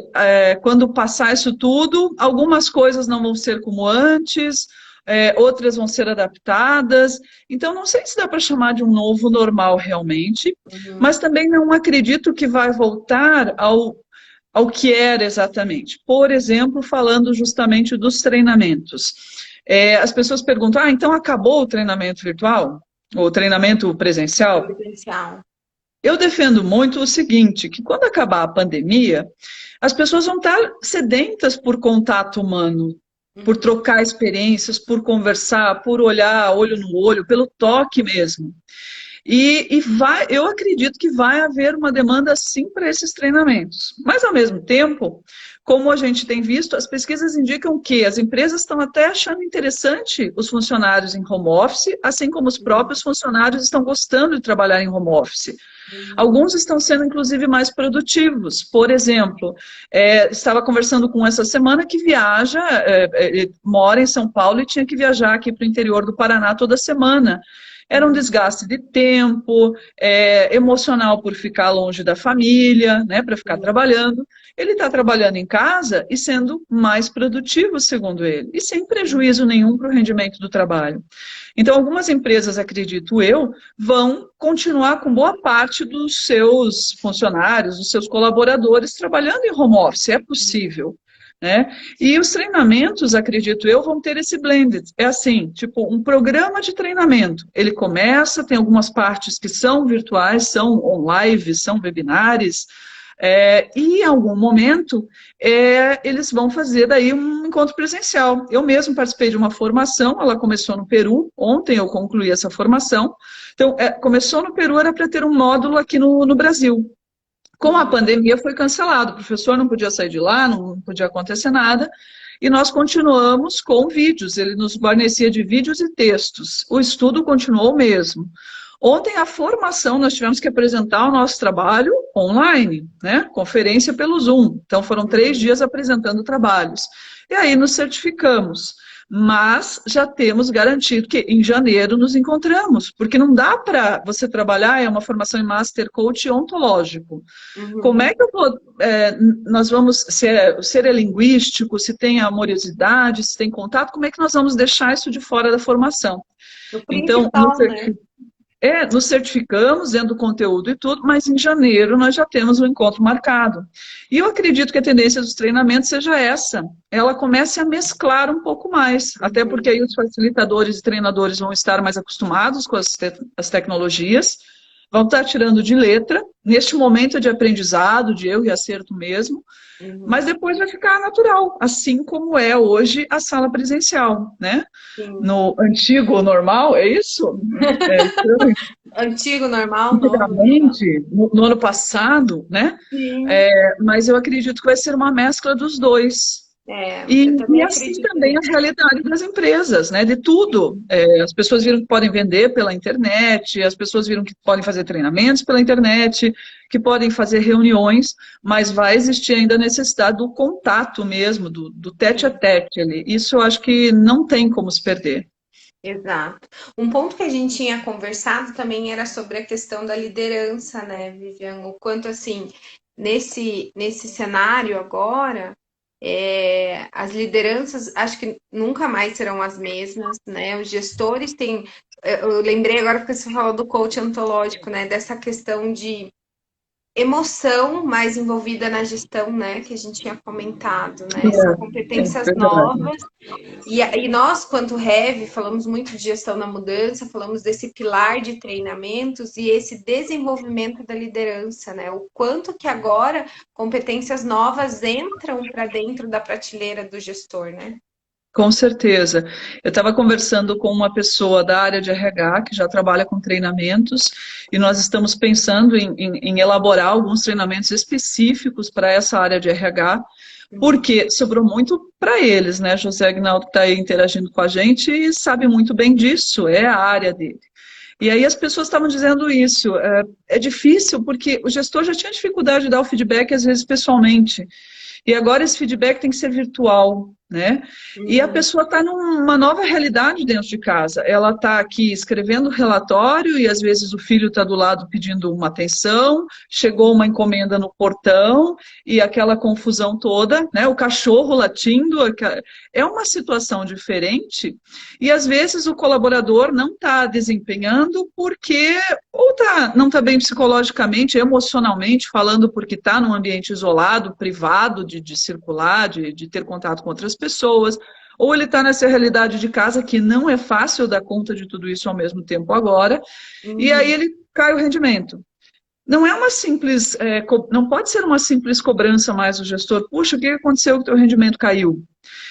quando passar isso tudo, algumas coisas não vão ser como antes, outras vão ser adaptadas. Então, não sei se dá para chamar de um novo normal realmente, Uhum. mas também não acredito que vai voltar ao que era exatamente. Por exemplo, falando justamente dos treinamentos. As pessoas perguntam, então acabou o treinamento virtual? O treinamento presencial? Presencial. Eu defendo muito o seguinte, que quando acabar a pandemia, as pessoas vão estar sedentas por contato humano. por trocar experiências, por conversar, por olhar olho no olho, pelo toque mesmo. Eu acredito que vai haver uma demanda sim para esses treinamentos. Mas, ao mesmo tempo, como a gente tem visto, as pesquisas indicam que as empresas estão até achando interessante os funcionários em home office, assim como os próprios funcionários estão gostando de trabalhar em home office. Alguns estão sendo, inclusive, mais produtivos. Por exemplo, estava conversando com essa semana que viaja, mora em São Paulo e tinha que viajar aqui para o interior do Paraná toda semana. Era um desgaste de tempo, emocional por ficar longe da família, né, para ficar trabalhando. Ele está trabalhando em casa e sendo mais produtivo, segundo ele, e sem prejuízo nenhum para o rendimento do trabalho. Então, algumas empresas, acredito eu, vão continuar com boa parte dos seus funcionários, dos seus colaboradores trabalhando em home office, é possível. Né? E os treinamentos, acredito eu, vão ter esse blended. É assim, tipo um programa de treinamento. Ele começa, tem algumas partes que são virtuais, são on-live, são webinars, e em algum momento eles vão fazer daí um encontro presencial. Eu mesmo participei de uma formação, ela começou no Peru, ontem eu concluí essa formação. Então, começou no Peru, era para ter um módulo aqui no Brasil. Com a pandemia foi cancelado, o professor não podia sair de lá, não podia acontecer nada, e nós continuamos com vídeos, ele nos guarnecia de vídeos e textos. O estudo continuou o mesmo. Ontem, a formação, nós tivemos que apresentar o nosso trabalho online, né? Conferência pelo Zoom. Então, foram 3 dias apresentando trabalhos. E aí, nos certificamos. Mas já temos garantido que em janeiro nos encontramos, porque não dá para você trabalhar, é uma formação em Master Coach ontológico. Como é que eu vou, nós vamos, se é linguístico, se tem amorosidade, se tem contato, como é que nós vamos deixar isso de fora da formação? Então, nos certificamos dentro do conteúdo e tudo, mas em janeiro nós já temos um encontro marcado. E eu acredito que a tendência dos treinamentos seja essa. Ela comece a mesclar um pouco mais, até porque aí os facilitadores e treinadores vão estar mais acostumados com as tecnologias, vão estar tirando de letra, neste momento de aprendizado, de erro e acerto mesmo, mas depois vai ficar natural, assim como é hoje a sala presencial, né? No antigo normal, é isso? Antigo normal, antigamente, no ano passado, né? Mas eu acredito que vai ser uma mescla dos dois. E assim também a realidade das empresas, né? De tudo. As pessoas viram que podem vender pela internet, as pessoas viram que podem fazer treinamentos pela internet, que podem fazer reuniões, mas vai existir ainda a necessidade do contato mesmo, do tete a tete ali. Isso eu acho que não tem como se perder. Exato. Um ponto que a gente tinha conversado também era sobre a questão da liderança, né, Vivian? O quanto, assim, nesse cenário agora, as lideranças acho que nunca mais serão as mesmas, né? Os gestores têm. Eu lembrei agora que você falou do coach ontológico, né? Dessa questão de emoção mais envolvida na gestão, né? Que a gente tinha comentado, né? São competências novas. E nós, quanto Rev, falamos muito de gestão na mudança, falamos desse pilar de treinamentos e esse desenvolvimento da liderança, né? O quanto que agora competências novas entram para dentro da prateleira do gestor, né? Com certeza. Eu estava conversando com uma pessoa da área de RH que já trabalha com treinamentos e nós estamos pensando em elaborar alguns treinamentos específicos para essa área de RH, porque sobrou muito para eles, né? José Aguinaldo está aí interagindo com a gente e sabe muito bem disso, é a área dele. E aí as pessoas estavam dizendo isso, é difícil porque o gestor já tinha dificuldade de dar o feedback às vezes pessoalmente. E agora esse feedback tem que ser virtual, né? E a pessoa está numa nova realidade dentro de casa. Ela está aqui escrevendo relatório e às vezes o filho está do lado pedindo uma atenção, chegou uma encomenda no portão e aquela confusão toda, né? O cachorro latindo, é uma situação diferente e às vezes o colaborador não está desempenhando porque ou não está bem psicologicamente, emocionalmente falando porque está num ambiente isolado, privado de circular, de ter contato com outras pessoas, ou ele está nessa realidade de casa que não é fácil dar conta de tudo isso ao mesmo tempo agora, e aí ele cai o rendimento. não é uma simples, não pode ser uma simples cobrança mais do gestor. Puxa, o que aconteceu que o teu rendimento caiu?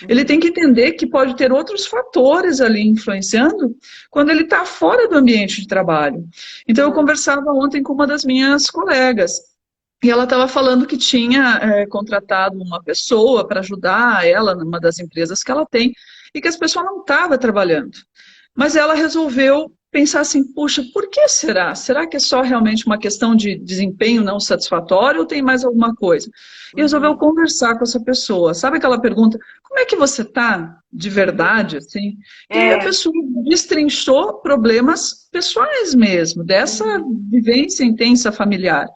Ele Uhum. tem que entender que pode ter outros fatores ali influenciando quando ele está fora do ambiente de trabalho. Então, eu Uhum. conversava ontem com uma das minhas colegas, e ela estava falando que tinha contratado uma pessoa para ajudar ela numa das empresas que ela tem, e que essa pessoa não estava trabalhando. Mas ela resolveu pensar assim, puxa, por que será? Será que é só realmente uma questão de desempenho não satisfatório ou tem mais alguma coisa? E resolveu Uhum. conversar com essa pessoa. Sabe aquela pergunta, como é que você está de verdade, assim? E aí a É. pessoa destrinchou problemas pessoais mesmo, dessa Uhum. vivência intensa familiar.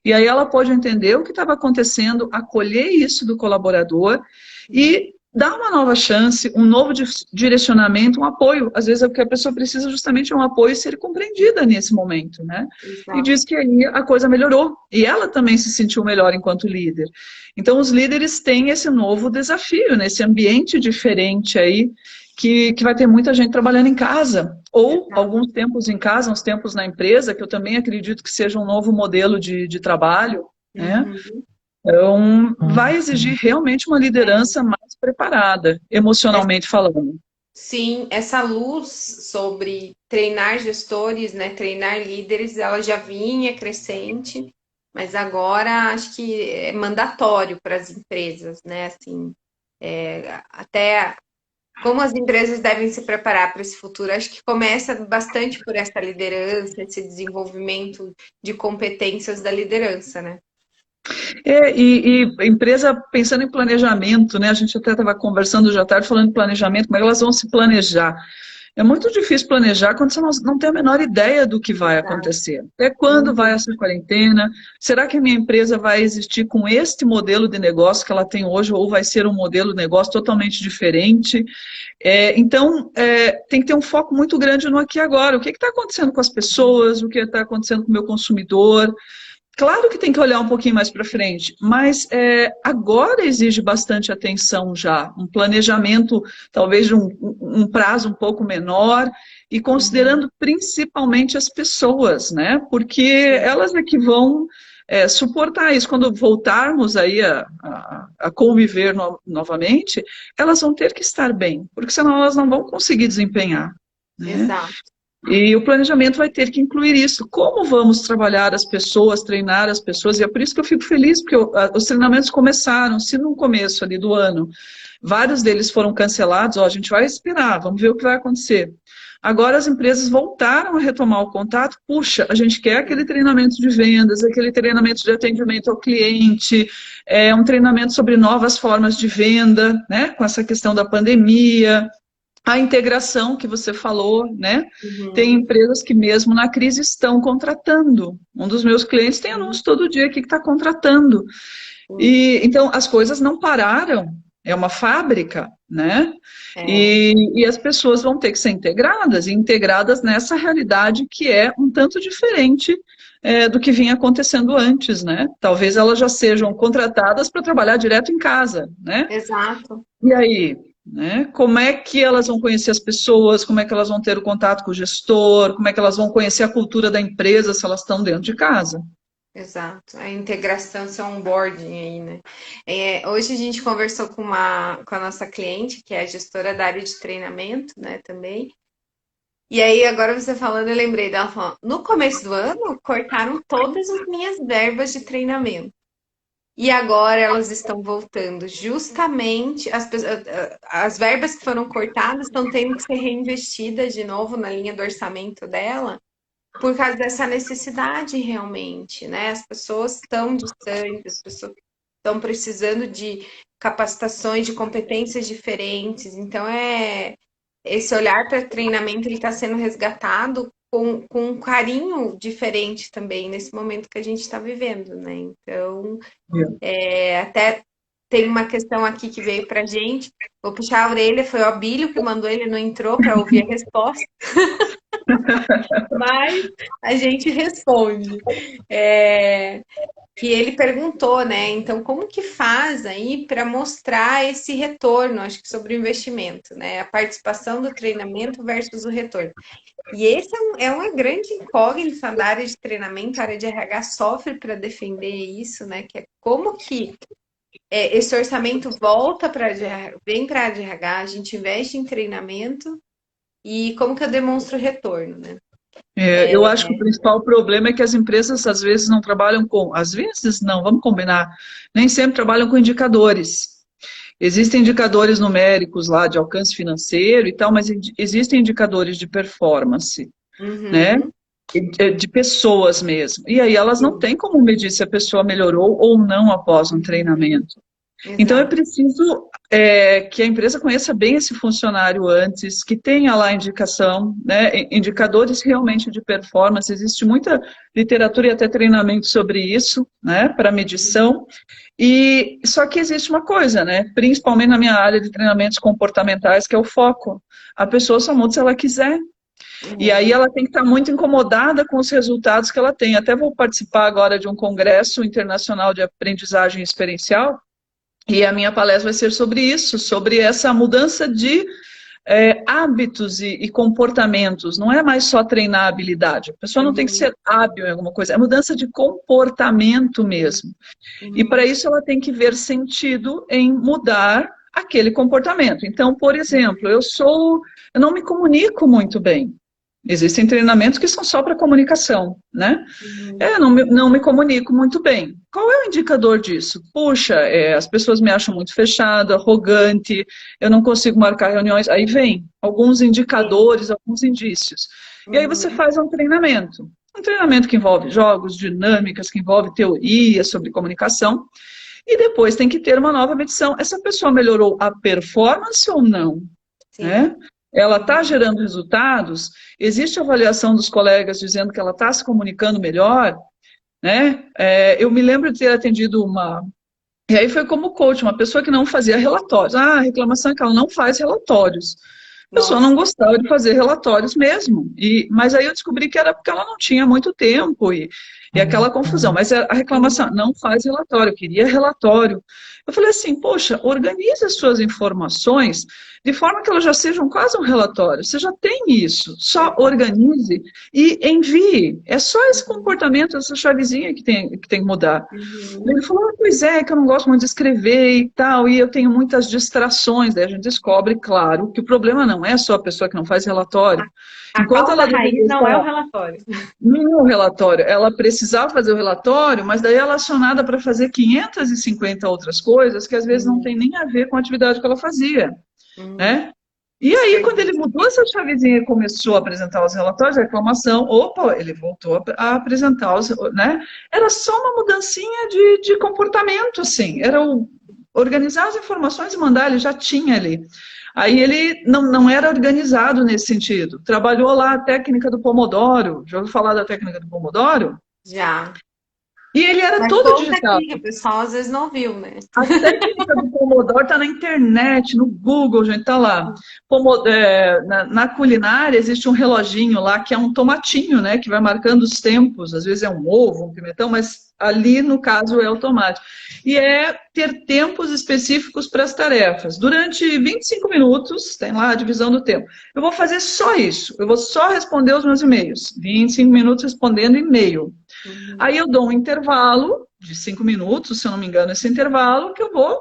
E aí ela pode entender o que estava acontecendo, acolher isso do colaborador Uhum. e dar uma nova chance, um novo direcionamento, um apoio. Às vezes é o que a pessoa precisa justamente é um apoio e ser compreendida nesse momento, né? E Exato. diz que aí a coisa melhorou. E ela também se sentiu melhor enquanto líder. Então os líderes têm esse novo desafio, nesse ambiente diferente aí, que vai ter muita gente trabalhando em casa, ou Exato. alguns tempos em casa, uns tempos na empresa, que eu também acredito que seja um novo modelo de trabalho, né? Uhum. Então, vai exigir realmente uma É. liderança mais preparada, emocionalmente falando. Sim, essa luz sobre treinar gestores, né, treinar líderes, ela já vinha crescente, mas agora acho que é mandatório para as empresas, né? Assim, até como as empresas devem se preparar para esse futuro. Acho que começa bastante por essa liderança, esse desenvolvimento de competências da liderança, né? E empresa pensando em planejamento, né? A gente até estava conversando já tarde falando de planejamento, como é que elas vão se planejar? É muito difícil planejar quando você não tem a menor ideia do que vai Exato. acontecer. Até quando vai Uhum. essa quarentena? Será que a minha empresa vai existir com este modelo de negócio que ela tem hoje ou vai ser um modelo de negócio totalmente diferente? Então, tem que ter um foco muito grande no aqui e agora. O que está acontecendo com as pessoas? O que está acontecendo com o meu consumidor? Claro que tem que olhar um pouquinho mais para frente, mas agora exige bastante atenção já, um planejamento talvez de um prazo um pouco menor e Uhum. considerando principalmente as pessoas, né? Porque Sim. elas é que vão suportar isso. Quando voltarmos aí a conviver novamente, elas vão ter que estar bem, porque senão elas não vão conseguir desempenhar, né? Exato. E o planejamento vai ter que incluir isso. Como vamos trabalhar as pessoas, treinar as pessoas? E é por isso que eu fico feliz, porque os treinamentos começaram, se no começo ali do ano, vários deles foram cancelados, ó, a gente vai esperar, vamos ver o que vai acontecer. Agora as empresas voltaram a retomar o contato, puxa, a gente quer aquele treinamento de vendas, aquele treinamento de atendimento ao cliente, um treinamento sobre novas formas de venda, né, com essa questão da pandemia, a integração que você falou, né? Tem Uhum. empresas que mesmo na crise estão contratando. Um dos meus clientes tem Sim. anúncio todo dia aqui que está contratando. Sim. E então as coisas não pararam. É uma fábrica, né? É. E as pessoas vão ter que ser integradas, e integradas nessa realidade que é um tanto diferente do que vinha acontecendo antes, né? Talvez elas já sejam contratadas para trabalhar direto em casa, né? Exato. E aí, né? Como é que elas vão conhecer as pessoas? Como é que elas vão ter o contato com o gestor? Como é que elas vão conhecer a cultura da empresa se elas estão dentro de casa? Exato, a integração, seu onboarding aí, né? Hoje a gente conversou com a nossa cliente, que é a gestora da área de treinamento, né, também. E aí, agora você falando, eu lembrei dela falando, no começo do ano, cortaram todas as minhas verbas de treinamento. E agora elas estão voltando. Justamente as verbas que foram cortadas estão tendo que ser reinvestidas de novo na linha do orçamento dela por causa dessa necessidade realmente, né? As pessoas estão distantes, as pessoas estão precisando de capacitações, de competências diferentes. Então, esse olhar para treinamento ele está sendo resgatado com um carinho diferente também nesse momento que a gente está vivendo, né? Então, até tem uma questão aqui que veio para gente. Vou puxar a orelha, foi o Abílio que mandou, ele não entrou para ouvir a resposta. Mas a gente responde. Que ele perguntou, né? Então, como que faz aí para mostrar esse retorno, acho que sobre o investimento, né? A participação do treinamento versus o retorno. E esse é uma grande incógnita da área de treinamento, a área de RH sofre para defender isso, né? Que é como que esse orçamento volta para vem para a área de RH, a gente investe em treinamento e como que eu demonstro retorno, né? Eu acho que o principal problema é que as empresas às vezes não trabalham com, às vezes não, vamos combinar, nem sempre trabalham com indicadores. Existem indicadores numéricos lá de alcance financeiro e tal, mas existem indicadores de performance, né? Uhum, De pessoas mesmo. E aí elas não têm como medir se a pessoa melhorou ou não após um treinamento. Então é exato. preciso que a empresa conheça bem esse funcionário antes, que tenha lá indicação, né, indicadores realmente de performance. Existe muita literatura e até treinamento sobre isso, né, para medição. E só que existe uma coisa, né, principalmente na minha área de treinamentos comportamentais, que é o foco. A pessoa só muda se ela quiser. E aí ela tem que estar muito incomodada com os resultados que ela tem. Até vou participar agora de um congresso internacional de aprendizagem experiencial, e a minha palestra vai ser sobre isso, sobre essa mudança de hábitos e comportamentos. Não é mais só treinar a habilidade. A pessoa não tem que Uhum, ser hábil em alguma coisa, é mudança de comportamento mesmo. E uhum, para isso ela tem que ver sentido em mudar aquele comportamento. Então, por exemplo, eu não me comunico muito bem. Existem treinamentos que são só para comunicação, né? uhum, Não me comunico muito bem. Qual é o indicador disso? Puxa, as pessoas me acham muito fechado, arrogante, eu não consigo marcar reuniões. Aí vem alguns indicadores, alguns indícios. E aí você uhum. faz um treinamento. Um treinamento que envolve jogos, dinâmicas, que envolve teoria sobre comunicação. E depois tem que ter uma nova medição. Essa pessoa melhorou a performance ou não? Sim. Né? Ela está gerando resultados? Existe avaliação dos colegas dizendo que ela está se comunicando melhor? Né? Eu me lembro de ter atendido uma. E aí foi como coach, uma pessoa que não fazia relatórios. Ah, a reclamação é que ela não faz relatórios. A pessoa Nossa. não gostava de fazer relatórios mesmo. Mas aí eu descobri que era porque ela não tinha muito tempo e aquela confusão. Mas a reclamação, não faz relatório, eu queria relatório. Eu falei assim, poxa, organize as suas informações de forma que elas já sejam quase um relatório. Você já tem isso, só organize e envie. É só esse comportamento, essa chavezinha que tem que mudar. Uhum. Ele falou, pois é, que eu não gosto muito de escrever e tal, e eu tenho muitas distrações. Daí a gente descobre, claro, que o problema não é só a pessoa que não faz relatório. A Enquanto causa ela raiz deveria não é o estar relatório. no relatório, ela precisava fazer o relatório, mas daí ela é acionada para fazer 550 outras coisas que às vezes não tem nem a ver com a atividade que ela fazia, Uhum. né? E aí, quando ele Desperdício. mudou essa chavezinha e começou a apresentar os relatórios de reclamação, opa, ele voltou a apresentar os, né? Era só uma mudancinha de comportamento, assim. Era organizar as informações e mandar, ele já tinha ali. Aí ele não era organizado nesse sentido. Trabalhou lá a técnica do Pomodoro. Já ouviu falar da técnica do Pomodoro? Já. E ele era Mas todo conta digitado. aqui, que o pessoal às vezes não viu, né? A técnica do Pomodoro está na internet, no Google, gente, está lá. Na culinária existe um reloginho lá que é um tomatinho, né? Que vai marcando os tempos. Às vezes é um ovo, um pimentão, mas ali no caso é o tomate. E é ter tempos específicos para as tarefas. Durante 25 minutos, tem lá a divisão do tempo. Eu vou fazer só isso. Eu vou só responder os meus e-mails. 25 minutos respondendo e-mail. Uhum. Aí eu dou um intervalo de 5 minutos, se eu não me engano, esse intervalo, que eu vou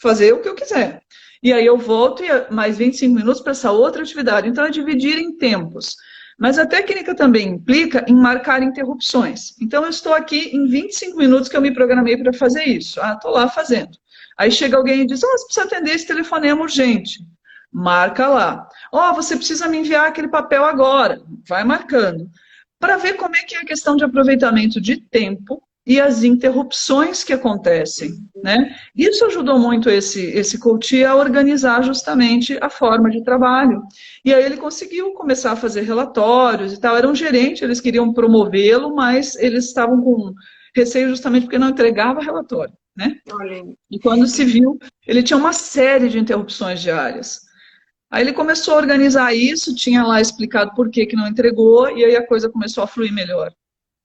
fazer o que eu quiser. E aí eu volto e mais 25 minutos para essa outra atividade. Então, é dividir em tempos. Mas a técnica também implica em marcar interrupções. Então, eu estou aqui em 25 minutos que eu me programei para fazer isso. Ah, estou lá fazendo. Aí chega alguém e diz, oh, você precisa atender esse telefonema urgente. Marca lá. Ó, oh, você precisa me enviar aquele papel agora. Vai marcando para ver como é que é a questão de aproveitamento de tempo e as interrupções que acontecem, né? Isso ajudou muito esse coach a organizar justamente a forma de trabalho. E aí ele conseguiu começar a fazer relatórios e tal. Era um gerente, eles queriam promovê-lo, mas eles estavam com receio justamente porque não entregava relatório, né? Olha aí. E quando se viu, ele tinha uma série de interrupções diárias. Aí ele começou a organizar isso, tinha lá explicado por que que não entregou, e aí a coisa começou a fluir melhor.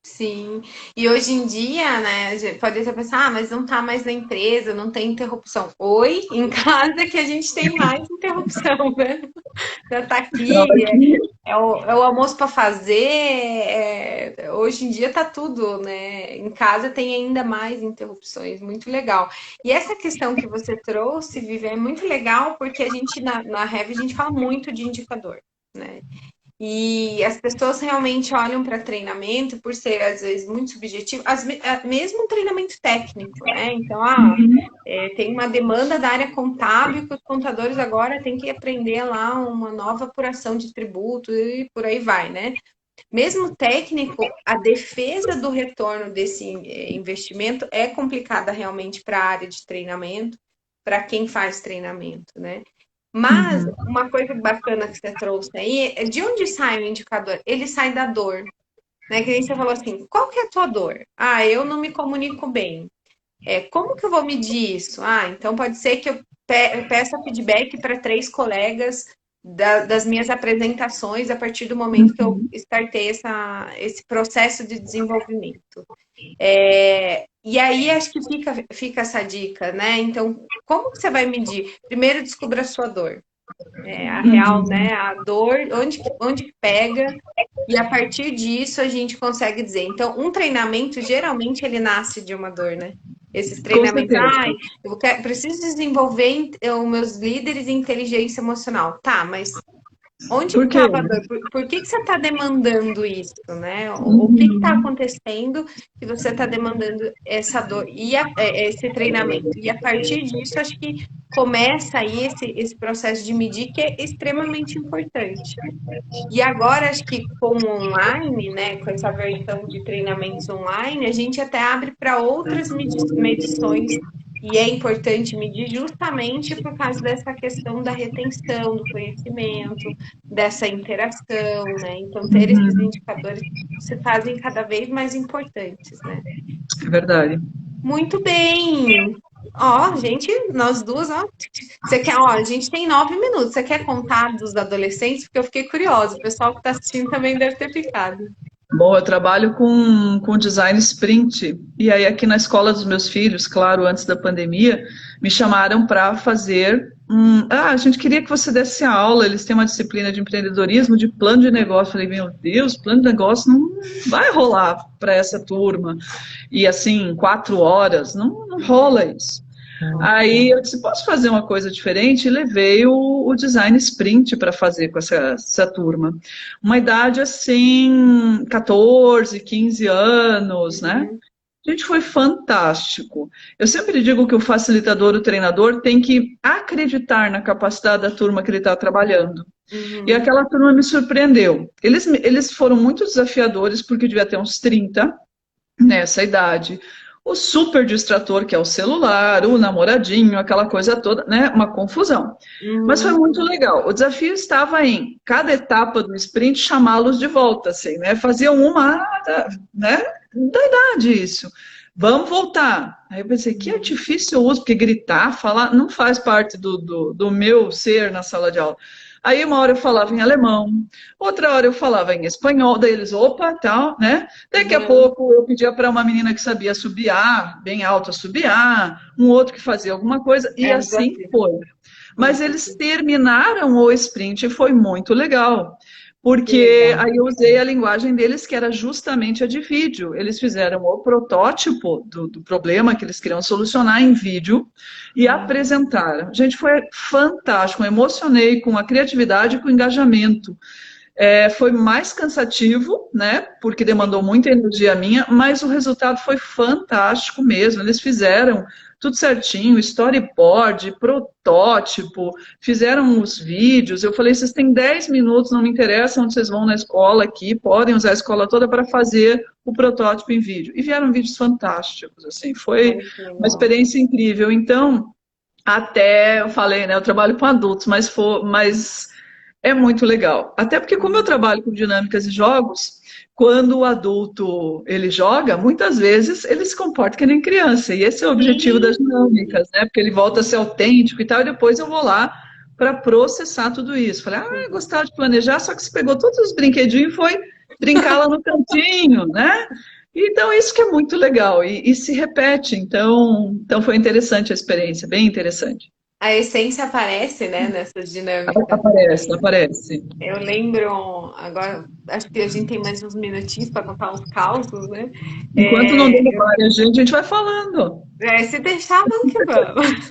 Sim, e hoje em dia, né, a gente pode até pensar, ah, mas não tá mais na empresa, não tem interrupção. Oi, em casa que a gente tem mais interrupção, né? Já tá Não, aqui, aqui, é o almoço para fazer, hoje em dia tá tudo, né? Em casa tem ainda mais interrupções, muito legal. E essa questão que você trouxe, Vivi, é muito legal porque a gente, na Rev, a gente fala muito de indicador, né? E as pessoas realmente olham para treinamento por ser, às vezes, muito subjetivo, mesmo um treinamento técnico, né? Então, tem uma demanda da área contábil que os contadores agora têm que aprender lá uma nova apuração de tributo e por aí vai, né? Mesmo técnico, a defesa do retorno desse investimento é complicada realmente para a área de treinamento, para quem faz treinamento, né? Mas uhum, uma coisa bacana que você trouxe aí é de onde sai o indicador? Ele sai da dor, né? Que nem você falou assim, qual que é a tua dor? Ah, eu não me comunico bem. Como que eu vou medir isso? Ah, então pode ser que eu peça feedback para 3 colegas das minhas apresentações a partir do momento que eu uhum, startei esse processo de desenvolvimento. E aí acho que fica essa dica, né? Então, como que você vai medir? Primeiro descubra a sua dor. A real, uhum. né? A dor, onde que pega, e a partir disso a gente consegue dizer. Então, um treinamento, geralmente, ele nasce de uma dor, né? Esses Com treinamentos, certeza. preciso desenvolver os meus líderes em inteligência emocional. Tá, mas onde que Por quê? estava a dor? Por que que você está demandando isso, né? O que está Uhum. acontecendo que você está demandando essa dor e esse treinamento? E a partir disso, acho que começa aí esse processo de medir que é extremamente importante. E agora, acho que com o online, né, com essa versão de treinamentos online, a gente até abre para outras medições. E é importante medir justamente por causa dessa questão da retenção do conhecimento, dessa interação, né? Então, ter esses Uhum. indicadores se fazem cada vez mais importantes, né? É verdade. Muito bem! Ó, gente, nós duas, ó. Você quer, ó, a gente tem 9 minutos. Você quer contar dos adolescentes? Porque eu fiquei curiosa. O pessoal que está assistindo também deve ter ficado. Bom, eu trabalho com design sprint, e aí aqui na escola dos meus filhos, claro, antes da pandemia, me chamaram para fazer a gente queria que você desse aula, eles têm uma disciplina de empreendedorismo, de plano de negócio. Eu falei, meu Deus, plano de negócio não vai rolar para essa turma. E assim, 4 horas, não rola isso. Aí eu disse, posso fazer uma coisa diferente? E levei o design sprint para fazer com essa turma. Uma idade assim, 14, 15 anos, né? Uhum, Gente, foi fantástico. Eu sempre digo que o facilitador, o treinador, tem que acreditar na capacidade da turma que ele está trabalhando. E uhum, aquela turma me surpreendeu. Eles foram muito desafiadores, porque eu devia ter uns 30 nessa idade. O super distrator, que é o celular, o namoradinho, aquela coisa toda, né? Uma confusão. Mas foi uhum. muito legal. O desafio estava em cada etapa do sprint chamá-los de volta, assim, né? Faziam uma, né? Da idade isso. Vamos voltar. Aí eu pensei, que artifício eu uso? Porque gritar, falar, não faz parte do meu ser na sala de aula. Aí uma hora eu falava em alemão, outra hora eu falava em espanhol, daí eles, opa, tal, né? Daqui a Uhum. pouco eu pedia para uma menina que sabia assobiar, bem alto assobiar, um outro que fazia alguma coisa, e É um assim desafio. foi. Um Mas eles desafio. terminaram o sprint e foi muito legal. Que Porque legal. aí eu usei a linguagem deles, que era justamente a de vídeo. Eles fizeram o protótipo do problema que eles queriam solucionar em vídeo e Uhum. apresentaram. Gente, foi fantástico. Eu emocionei com a criatividade e com o engajamento. Foi mais cansativo, né? Porque demandou Sim. muita energia minha, mas o resultado foi fantástico mesmo. Eles fizeram tudo certinho, storyboard, protótipo, fizeram os vídeos. Eu falei, vocês têm 10 minutos, não me interessa onde vocês vão na escola aqui, podem usar a escola toda para fazer o protótipo em vídeo. E vieram vídeos fantásticos, assim, foi Olha que uma legal. experiência incrível. Então, até eu falei, né? Eu trabalho com adultos, mas é muito legal. Até porque, como eu trabalho com dinâmicas e jogos, quando o adulto ele joga, muitas vezes ele se comporta que nem criança. E esse é o objetivo das Sim. dinâmicas, né? Porque ele volta a ser autêntico e tal, e depois eu vou lá para processar tudo isso. Falei, gostava de planejar, só que você pegou todos os brinquedinhos e foi brincar lá no cantinho, né? Então, isso que é muito legal e se repete. Então, foi interessante a experiência, bem interessante. A essência aparece, né, nessas dinâmicas. Aparece, aparece. Eu lembro, agora, acho que a gente tem mais uns minutinhos para contar uns causos, né? Enquanto não É, derrubar a gente vai falando. se deixar, vamos que vamos.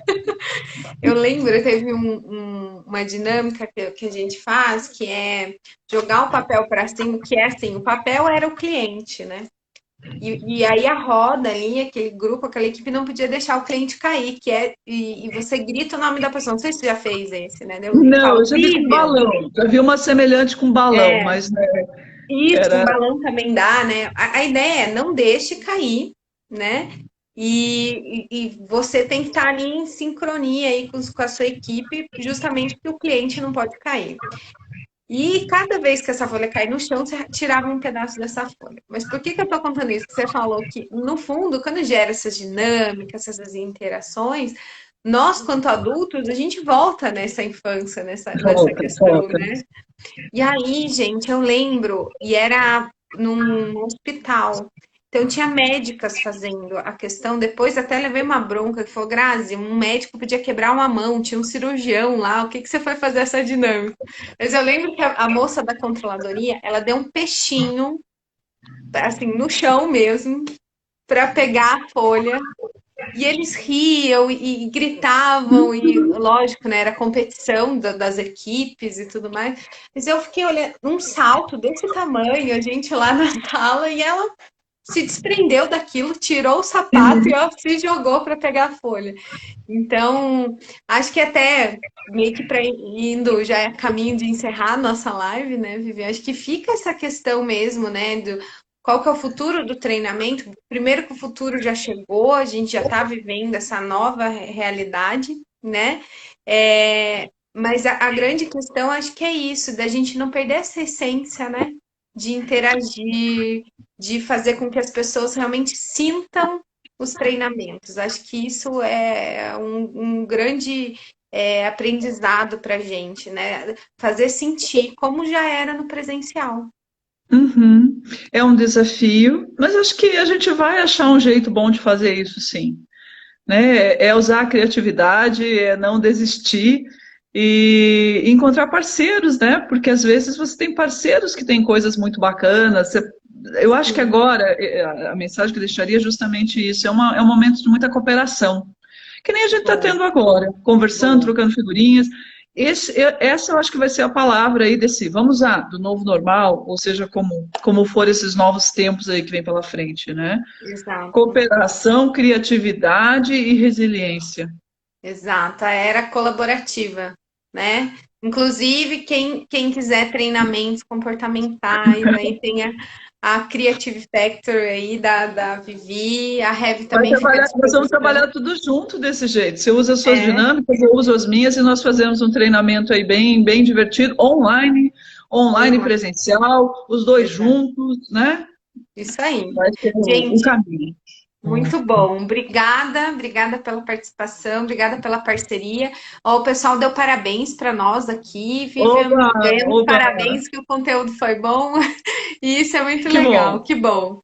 Eu lembro, teve uma dinâmica que a gente faz, que é jogar o papel para cima, que é assim, o papel era o cliente, né? E aí a roda ali, aquele grupo, aquela equipe não podia deixar o cliente cair, e você grita o nome da pessoa. Não sei se você já fez esse, né? Eu Não, falo, eu já vi com Vivian. balão. Já vi uma semelhante com balão, É, mas né, isso, com era. balão também dá, né? A ideia é não deixe cair, né? E você tem que estar ali em sincronia aí com a sua equipe, justamente porque o cliente não pode cair. E cada vez que essa folha cair no chão, você tirava um pedaço dessa folha. Mas por que eu estou contando isso? Você falou que, no fundo, quando gera essas dinâmicas, essas interações, nós, quanto adultos, a gente volta nessa infância, nessa Volta, questão, volta. né? E aí, gente, eu lembro, e era num hospital. Então, tinha médicas fazendo a questão. Depois, até levei uma bronca que falou: Grazi, um médico podia quebrar uma mão, tinha um cirurgião lá. O que que você foi fazer essa dinâmica? Mas eu lembro que a moça da controladoria, ela deu um peixinho, assim, no chão mesmo, para pegar a folha. E eles riam e gritavam, e lógico, né? Era competição das equipes e tudo mais. Mas eu fiquei olhando um salto desse tamanho, a gente lá na sala, e ela se desprendeu daquilo, tirou o sapato e ela se jogou para pegar a folha. Então, acho que até meio que para indo já é caminho de encerrar a nossa live, né, Vivi? Acho que fica essa questão mesmo, né, do qual que é o futuro do treinamento? Primeiro que o futuro já chegou, a gente já está vivendo essa nova realidade, né? Mas a grande questão acho que é isso, da gente não perder essa essência, né? De interagir, de fazer com que as pessoas realmente sintam os treinamentos. Acho que isso é um grande aprendizado para a gente, né? Fazer sentir como já era no presencial. Uhum. É um desafio, mas acho que a gente vai achar um jeito bom de fazer isso, sim. Né? É usar a criatividade, é não desistir e encontrar parceiros, né? Porque às vezes você tem parceiros que têm coisas muito bacanas. Eu acho que agora a mensagem que eu deixaria é justamente isso. É um momento de muita cooperação, que nem a gente está Boa, tendo agora, conversando, boa. trocando figurinhas. Essa eu acho que vai ser a palavra aí desse, vamos lá, do novo normal, ou seja, como for esses novos tempos aí que vem pela frente, né? Exato, Cooperação, criatividade e resiliência. exato. A era colaborativa, né? Inclusive, quem quiser treinamentos comportamentais, aí tem a Creative Factory aí da Vivi, a Rev também fica à Nós vamos disposição. trabalhar tudo junto desse jeito. Você usa as suas É, dinâmicas, eu uso as minhas e nós fazemos um treinamento aí bem, bem divertido, online e online, presencial, os dois exato. juntos, né? Isso aí. Vai ser o Gente, caminho. muito bom. Obrigada, obrigada pela participação, obrigada pela parceria. Ó, o pessoal deu parabéns para nós aqui, Vivian. Oba, Ganhamos oba, parabéns que o conteúdo foi bom e isso é muito que legal. bom. Que bom.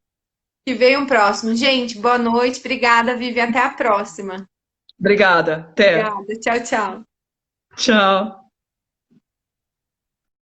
Que veio um próximo. Gente, boa noite. Obrigada, Vivian. Até a próxima. Obrigada. Até. Obrigada. Tchau, tchau. Tchau.